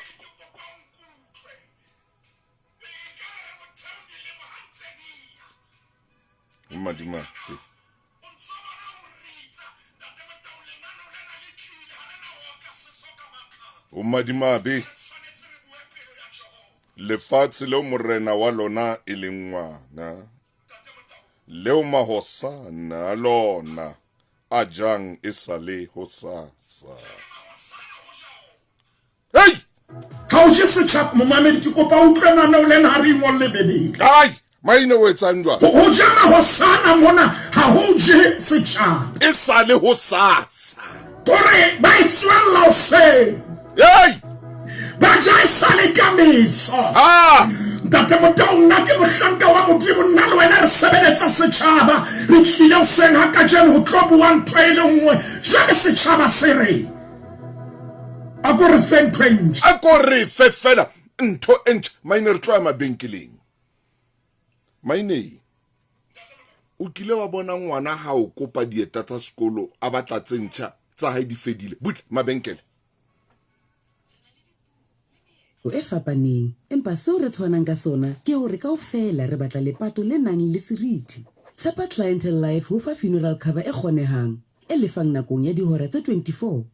Madimabe. O madimabe lefatshe leo morena wa lona e leng ngwana leo mahosana a lona a jang e sale ho sasa. Hey! ha o je setšhaba momamedi ke kopa utlwanana o lena ha re ingwalle bebele Ai! Maine o etsang jwang? ho ja mahosana mona ha ho je setšhaba E sale ho sasa. kore ba itswella hoseng Hey! ba ja e sale ka meso Ah! ntate Motaung nna ke mohlanka wa modimo nna le wena re sebeletsa setšhaba re tlile hoseng ha ka jeno ho tlo bua ntho e le nngwe jale setšhaba se re a ko re fe ntho e ntšha A ko re fe fela ntho e ntjha. Maine re tloya mabenkeleng. Maine o kile wa bona ngwana ha o kopa dieta tsa sekolo a batla tse ntjha tsa hae di fedile but mabenkele o e fapaneng empa seo re tshwanang ka sona ke hore kaofela re batla lepato le nang le seriti. Tshepa Clientele Life ho fa funeral cover e kgonehang e lefang nakong ya dihora tse 24.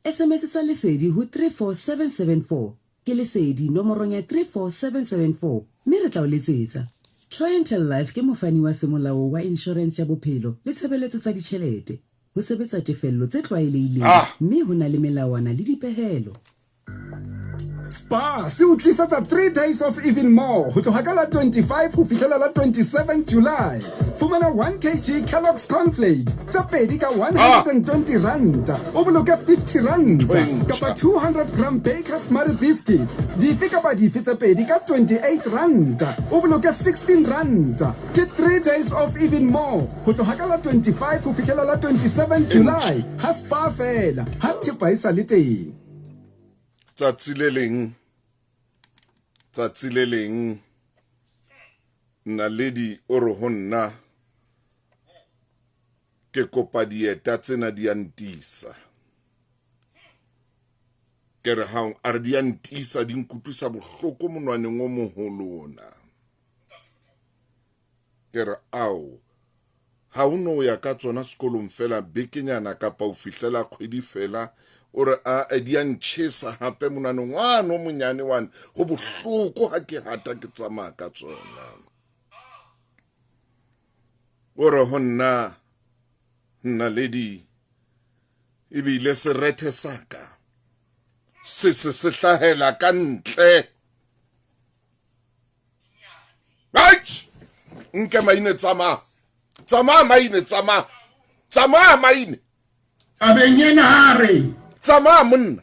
SMS tsa lesedi ho 34774 ke lesedi nomorong ya 34774 mme re tla o letsetsa. Clientele Life ke mofani wa semolao wa insurance ya bophelo le tshebeletso tsa ditjhelete. Ho sebetsa tefello tse tlwaelehileng mme ho na le melawana le dipehelo. Spar se o tlisetsa 3 days of even more ho tloha ka la 25 ho fihlela la 27 July. Fumana 1 kg Kellogg's cornflakes tse pedi ka 120 rand, o boloke 50 rand, kapa 200 gram Baker's Murray biscuits dife kapa dife tse pedi ka 28 rand, o boloke 16 rand. Ke 3 days of even more ho tloha ka la 25 ho fihlela la 27 July. Ha Spar fela, ha thepa e sa le teng. Tsatsi le leng Naledi o re ho nna ke kopa dieta tsena di antisa. Ke re hang a re di antisa di nkutlwisa bohloko monwaneng o moholo ona. Ke re ao ha o no ya ka tsona sekolong fela bekenyana kapa o fihlela kgwedi fela o re a di antshesa hape monwaneng wano monyane wane ho bohloko ha ke hata ke tsamaya ka tsona. O re ho nna Naledi ebile serethe saka se hlahela ka ntle. Nke maine tsama maine abenyena hare tsama monna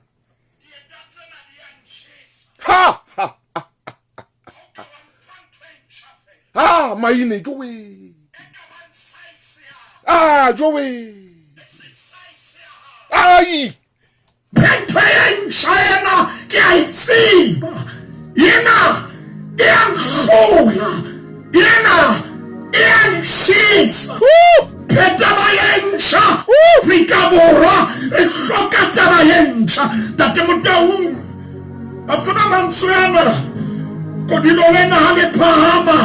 ha maine jowe jowe ai Pentwen China Kiaitsi Yena Ianhola Yena Ianshis Petabayencha Frikabora Rokatabayencha Tatemutaun Atsana Mansuana Kodilolena Hane Pahama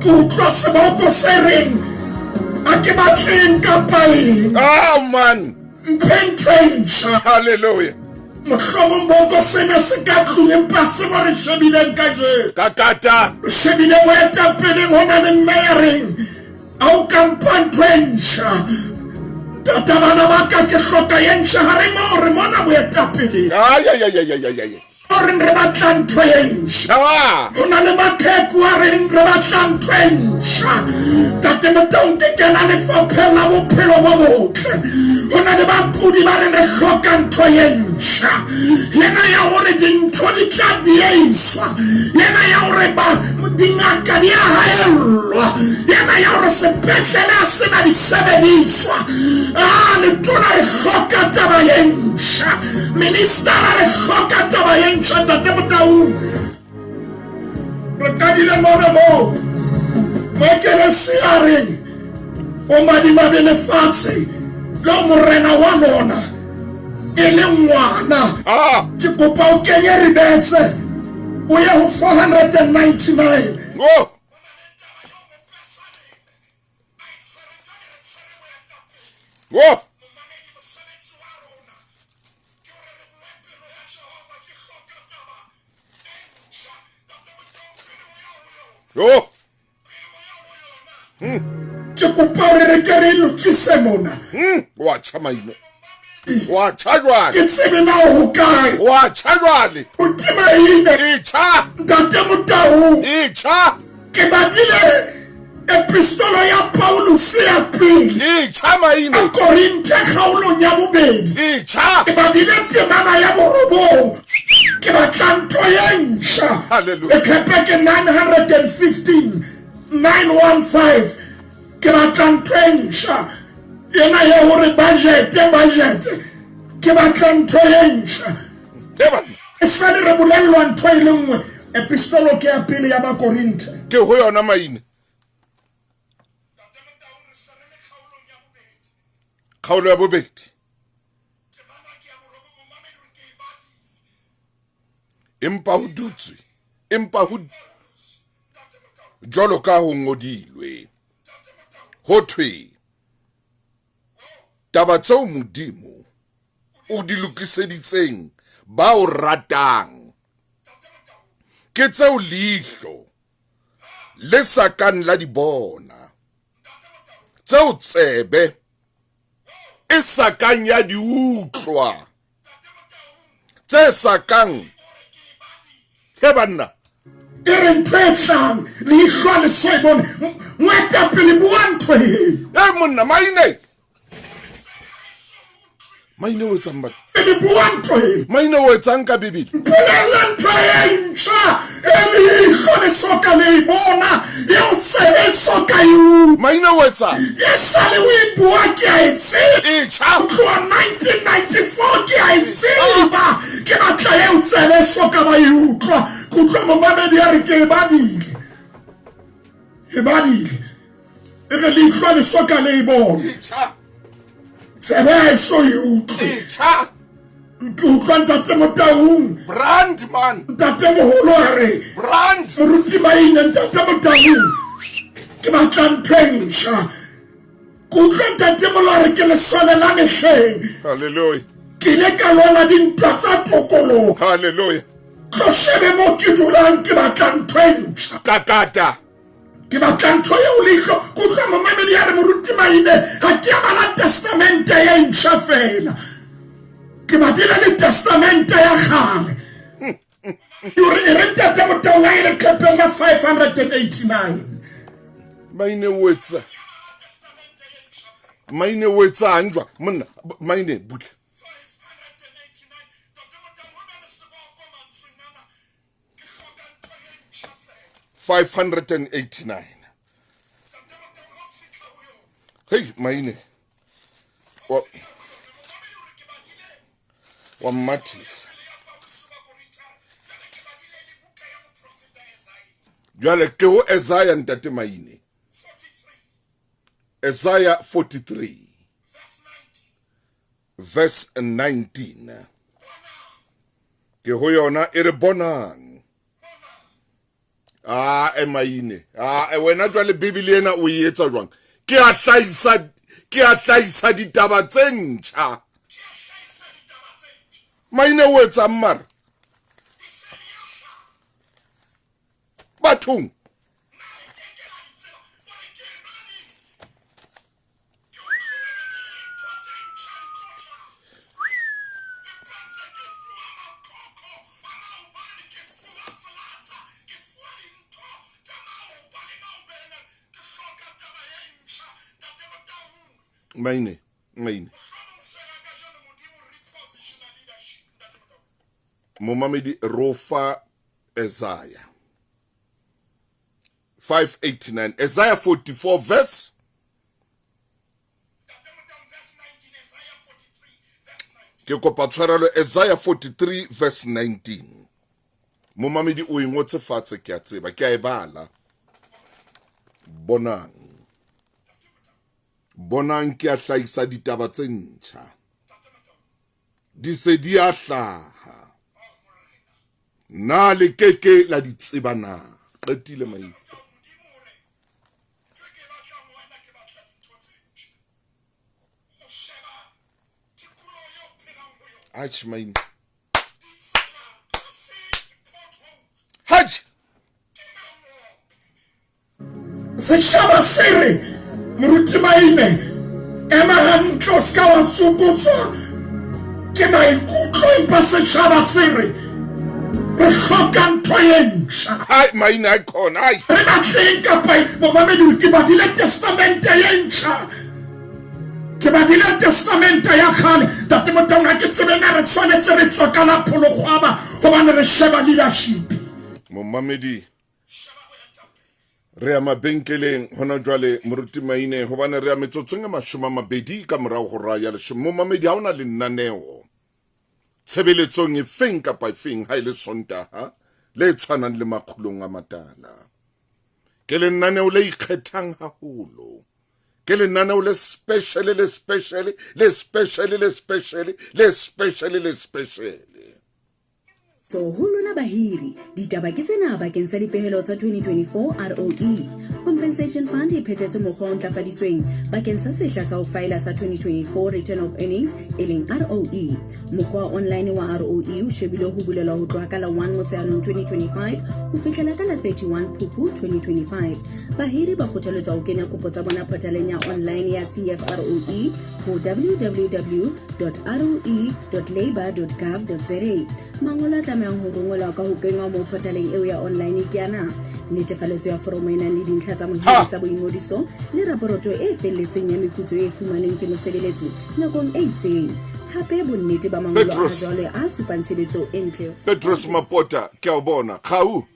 Kutrasaboko Sering Akibatlin Kapai man Pentwencha hallelujah Mohlomong sena se ka tlung empa se mo re shebileng ka je kakata shebile boetapele ho na le mayering au kampantwencha tata bana ba ka ke hloka yentsha ha re mo re mona boetapele re batlang twencha ho na le matheko a re batlang twencha tate motonte ke na le faphela bophelo bo botle ho na le bakudi ba re hlokang twencha yena ya hore dintho di tla dieswa yena ya hore ba dingaka di a haellwa yena ya hore sepetlele a sena disebediswa letona re hloka taba yentsha ministera re hloka taba yentsha tate motaung re kadile mona mo moekelesiareng o madimabe lefatshe lo morena wa lona e le ngwana ke kopa o kenye rebetse o ye ho 499 ke kopa re ke re lokise mona wa chamaino wa chajwale ke tsebe na ho kae wa chajwale o tima ine icha tate motaung icha ke badile epistolo ya Paulus ya pele icha maine Korinte kgaolo ya bobedi icha ke badile temana ya borobong ke batla ntho yentsha Hallelujah. Ekhepeke 915 915 ke batla ntho yentsha yena ya hore budget ke batla ntho yentsha e sa di re bolellwa ntho e le nngwe epistolo ke ya pele ya ba Korinte ke ho yona maine kgaolo ya bobedi empa ho dutswe empa ho jwalo ka ho ngodilwe ho thwe taba tseo Modimo o di lokiseditseng ba o ratang ke tseo leihlo le sakang la di bona, tseo tsebe e sakang ya di utlwa, tse sakang he banna e re ntho e tlang leihlo le so e bone moetapele bua ntho e monna maine o etsang batho e bua ntho e maine o etsang ka Bibele bolela ntho e ntjha e leihlo le soka le e bona eo tsebe e soka e maine o etsang e sale o e bua ke a e tseba tloa 1994 ke a e tseba ke batla eo tsebe e soka ba e utlwa kutlwa momamedi a re ke e badile e re leihlo le soka le e bona tsebe a e so e utlwe ke utlwa ntate Motaung Brandman ntate moholo a re moruti maine ntate Motaung ke batla ntho e ntjha ke utlwa ntate moholo a re ke lesole la mehleng haleluya ke ile ka lwana dintwa tsa tokoloho haleluya tlo shebe mo ke dulang ke batla ntho e ntjha kakata ke batla ntho eo leihlo ke utlwa momamedi a re moruti maine ha ke a bala testamente e ntjha fela ke badile le testamente ya kgale yore e re ntate Motaung a ile kepeng la 589 maine o etsang jwa monna maine butle 589 hey maine wa Matthews jwale ke ho Isaiah ntate maine Isaiah 43 verse 19 ke ho yona e re bonang e maine wena jwale Bibele ena o e etsa jwang ke a hlahisa ditaba tse ntjha maine o etsa mmara bathong maine momamedi rofa Isaiah 589 Isaiah 44 verse ke kopa tshwarelo Isaiah 43 verse 19 momamedi o ingotse fatshe ke a tseba ke a e bala bonang ke a hlahisa ditaba tse ntjha di se di a hlaha na le keke la di tseba na qetile maine Haj maine Haj setjhaba sere moruti maine ema hantle o ska wa tsukutswa ke maikutlo empa setjhaba sere re hloka ntho e ntjha maine a khona re batleng kapa momamedi ke badile testamente e ntjha ke badile testamente ya kgale tate Motaung ha ke tsebe na re tshwanetse re tswa ka la phologwaba hobane re sheba leadership momamedi re a mabenkeleng hona jwale moruti maine hobane re a metsotsong e 20 ka morao ho ra ya leshome momamedi ha ona le nnaneo tshebeletsong e feng kapa e feng ha ile Sontaha le tshwanang le makgulong a matala ke le nnaneo le ikgethang haholo ke le nnaneo le special So ho lona bahiri, ditaba ke tsena bakeng sa dipehelo tsa 2024 ROE. Compensation Fund e phethetse mokgwa o ntlafaditsweng bakeng sa sehla sa ho faela sa 2024 Return of Earnings e leng ROE. Mokgwa online wa ROE o shebile ho bulelwa ho tloha ka la 1 Motsheanong 2025 ho fihlela ka la 31 Phupu 2025. Bahiri ba kgothaletswa ho kenya kopo tsa bona portaleng ya online ya CFROE ho www.roe.labour.gov.za. Mangolo a tlamehang ho rongwelwa ka ho kenywa mo portaleng eo ya online ke ana: netefaletso ya foromo e nang le dintlha tsa mohiri tsa boingodiso le raporoto e felletseng ya meputso e fumanweng ke mosebeletsi nakong e itseng. Hape bonnete ba mangolo a jwale a supang tshebetso e ntle. Petros Mapota, ke a o bona. Khau,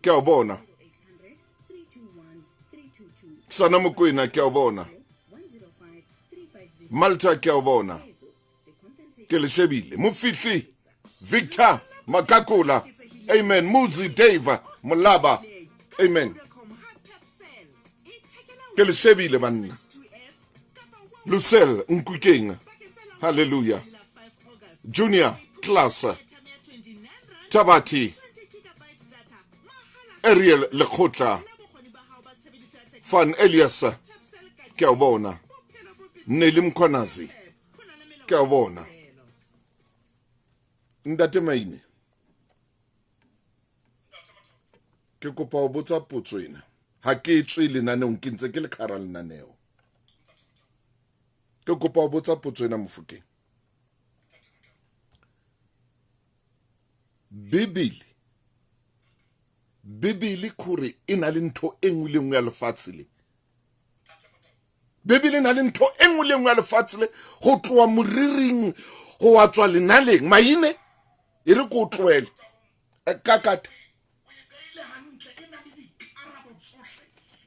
ke a o bona. Sana Mokoena, ke a o bona. Malta, ke a o bona. Ke le shebile. Mofihli Victor Makakula, amen. Muzi Dave Molaba, amen. Ke le shebile banna. Lucelle Nkwikeng, hallelujah. Junior Class, Tabati, Ariel Lekota, Fan Elias, ke a o bona. Nelly Mkhwanazi, ke a o bona. Ndate Maine, ke kopa ho botsa potso ena. Ha ke tswe lenaneong ke ntse ke le khara lenaneo. Ke kopa ho botsa potso ena Mofokeng. Bibili khure ina le ntho enngwe le enngwe ya lefatshe le. Bibili ina le ntho enngwe le enngwe ya lefatshe le ho tloha moriring ho wa tswa lenaleng maine e re ko tloele kakata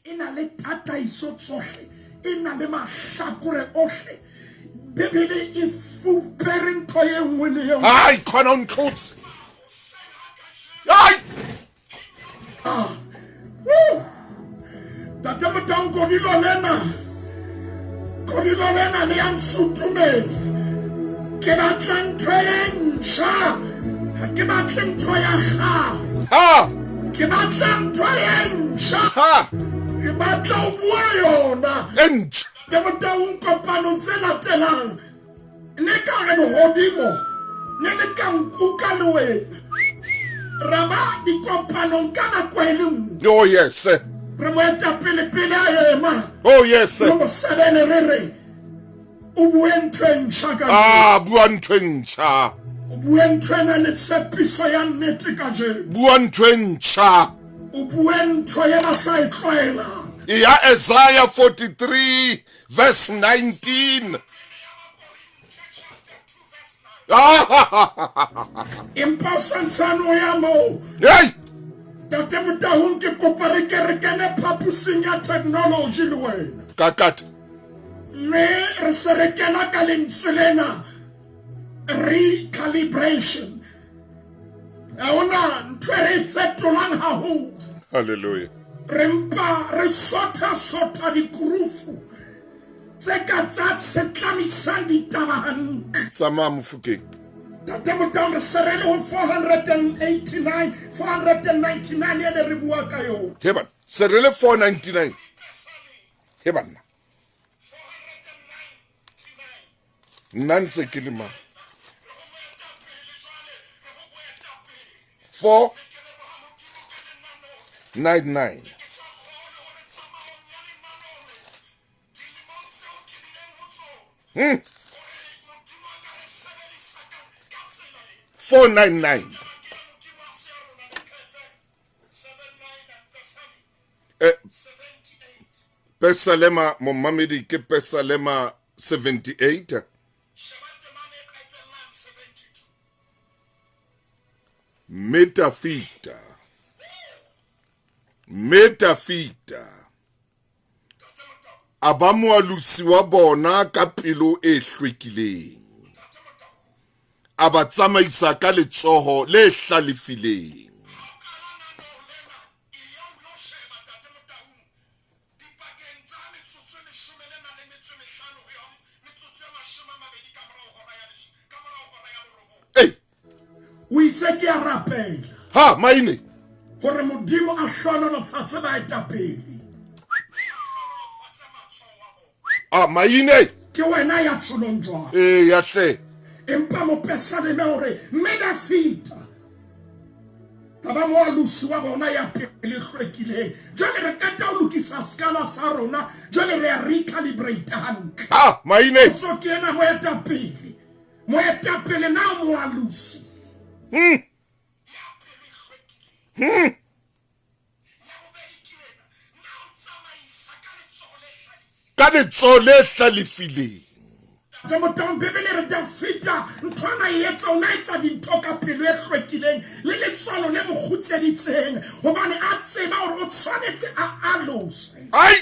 ina le tataiso tsohle, ina le mahlakore ohle. Bibele e fupere ntho e nngwe le e nngwe. ai khona o ntlotse ai Tate Modang Kodilo lena le yang sutumetse. Ke batla ntho e ntjha, ha ke batle ntho ya gago. ha Ke batla ntho e ntjha, ha ke batla o bua yona. ench Ke Modang kopano tse latelang, ne ka re bohodimo ne le ka nkuka le wena. Raba di kopano ka nako e le nngwe. oh yes Re mo etapele pele a ema. oh yes Re mo sebele re o bue ntho e ntjha ka bua ntho e ntjha o bue ntho e nang le tshepiso ya nnete kajeno. bua ntho e ntjha O bue ntho e ba sa e tlwaelang. ya Isaiah 43 verse 19 Empa santsane o ya moo. hey Tate Modahong ke kopa re ke re kene phaposing ya technology le wena. kakata Mme re se re kena ka lentswe lena recalibration. Ha ona ntho e re e fetolang haholo. hallelujah Re mpa re sotha dikurufu tse ka tsa tshetlamisang ditaba hantle. tsamaya Mofokeng. Tate Modang re serele ho 499 ya le re bua ka yona. He bana serele 499 he bana nna ntse ke le ma 499 499 Pesalema Momamedi ke Pesalema 78 Metafita abamoalusi wa bona ka pelo e hlwekileng a ba tsamaisa ka letsoho le hlalefileng. o itse ke a rapela Ha maine. gore modimo a hlonolofatse baetapele Maine. ke wena ya tsholong jwang Ya hle. empa mopesaleme gore mme dafita ka ba moalusi wa bona ya pele hlwekileng jwale re kata o lokisa skala sa rona jwale re a recalibrate hantle Maine. so ke ena moetapele na moalusi Ka letso le hlalefileng. te motang bebele re dafita ntwana yetsa o naitsa dintho ka pelo e hlwekileng le letswalo le mokgutseditseng hobane a tseba gore o tshwanetse a alose Ai.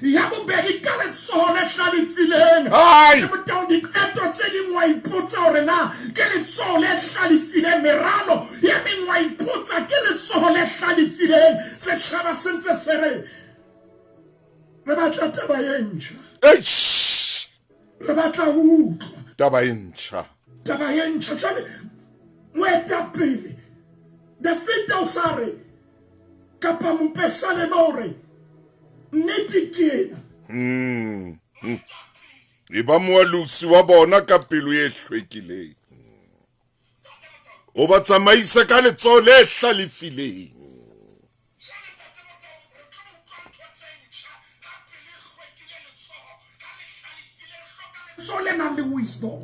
ya bobedi ka letsoho le hlalefileng te motang diketo tse dingwe wa ipotsa gore na ke letsoho le hlalefileng meralo ye mengwe wa ipotsa ke letsoho le hlalefileng setšhaba sentse se re batla taba ye ntšha re batla ho utlwa Taba e ntšha. jwale moetapele dafita o sa re kapa mopesaleme gore nnete ke ena E ba moalusi wa bona ka pelo e hlwekileng. O ba tsamaisa ka letso le hlalefileng. so le nang le wisdom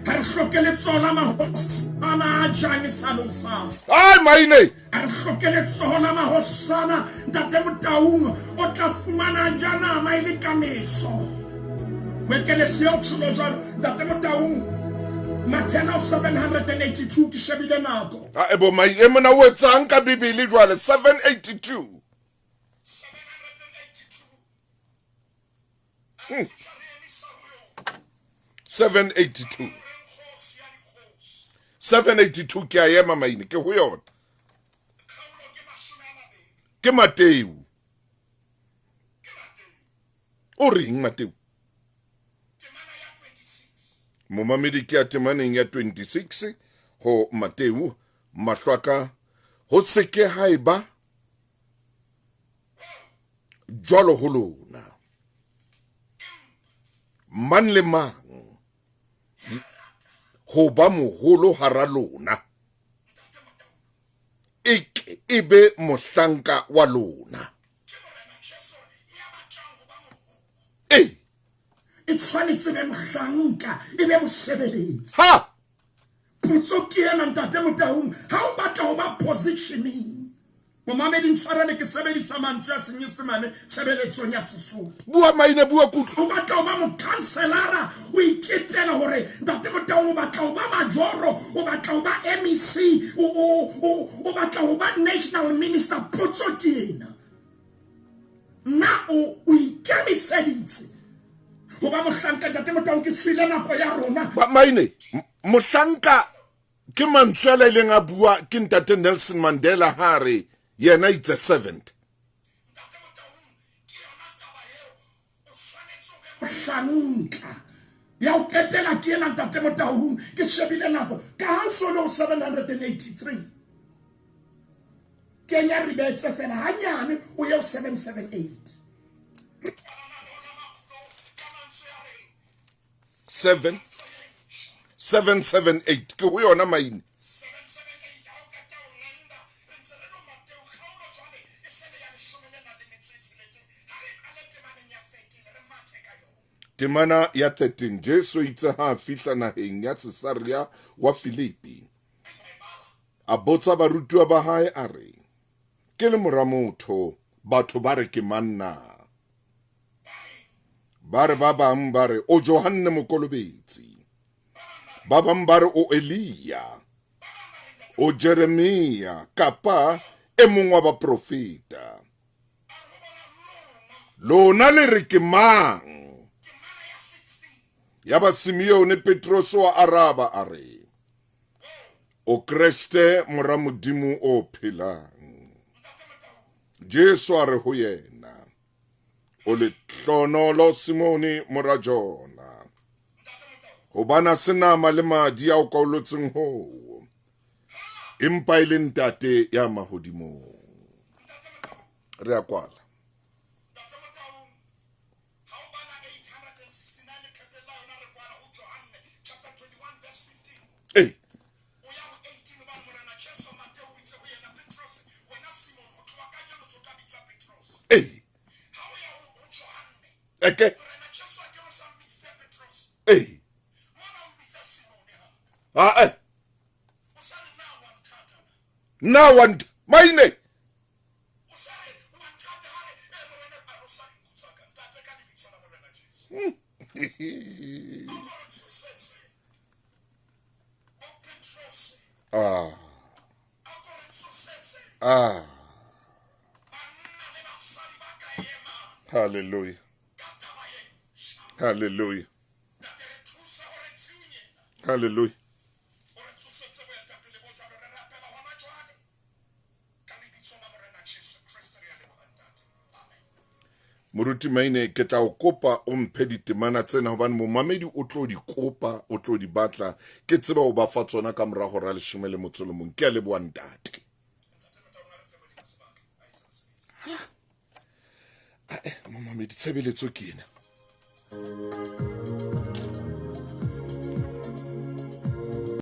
ha re hloke letsoho la mahosana a jang salosasa Maine. a re hloke letsoho la mahosana ntate Motaung o tla fumana janama e le kameso wekele seo tsholo jalo ntate Motaung Matthew 782 ke shebile nako Ebo mai e mona o etsang ka Bibele jwale 782. 782. 782 ke a ema maine ke ho yona. Ke Mateu. O reng Mateu? Momamedi ke a temaneng ya 26 ho Mateu mahlwaka ho seke haiba jwalo ho lona. Man le mang ho ba moholo hara lona ebe mohlanka wa lona. e tshwanetse be mohlanka e be mosebeletsi potso ke ena ntate Motaung ha o batla ho ba positioning momamedi ntshwarele ke sebedisa mantswe a senyesemane tshebeletsong ya Sesotho bua maine bua kutlo o batla ho ba mokhanselara o iketela hore ntate Motaung o batla ho ba majoro o batla ho ba MEC o batla ho ba national minister potso ke ena na o ikemiseditse ho ba mohlanka ntate Motaung ke tswile nako ya rona ba maine mohlanka ke mantswe a ileng a bua ke ntate Nelson Mandela hare yena it's a servant. Mohlanka ya o ketela ke ena ntate Motaung ke shebile nako ka ha solo 783 Kenya re betse fela hanyane o ye 778 778 ke ho yona maine. Temana ya 13 Jesu itse ha fihla naheng ya Caesarea wa Filipi. A botsa barutwa ba hae a re, ke le mora motho batho ba re ke manna. Ba re ba bang ba re o Johanne Mokolobetsi. Ba bang ba re o Elia, o Jeremia kapa e mong wa baprofeta. Lona le re ke mang? Yaba Simeone Petros wa araba a re, o Kriste mora Modimo o phelang. Jesu a re ho yena, o le tlonolo Simone mora Jona. Ho bana senama le madi a o kaolotseng ho. Empa ile ntate ya mahodimo. Re a kwala. Hey. Hey. Okay. Hey. Ah, now and mine. Hallelujah. Hallelujah. Hallelujah. Moruti maine ke tla o kopa o mphe ditemana tsena hobane momamedi o tlo di kopa o tlo di batla ke tseba o ba fa tsona ka morago ra leshome le motso le mong ke a leboa ntate. Momamedi tshebeletso ke ena.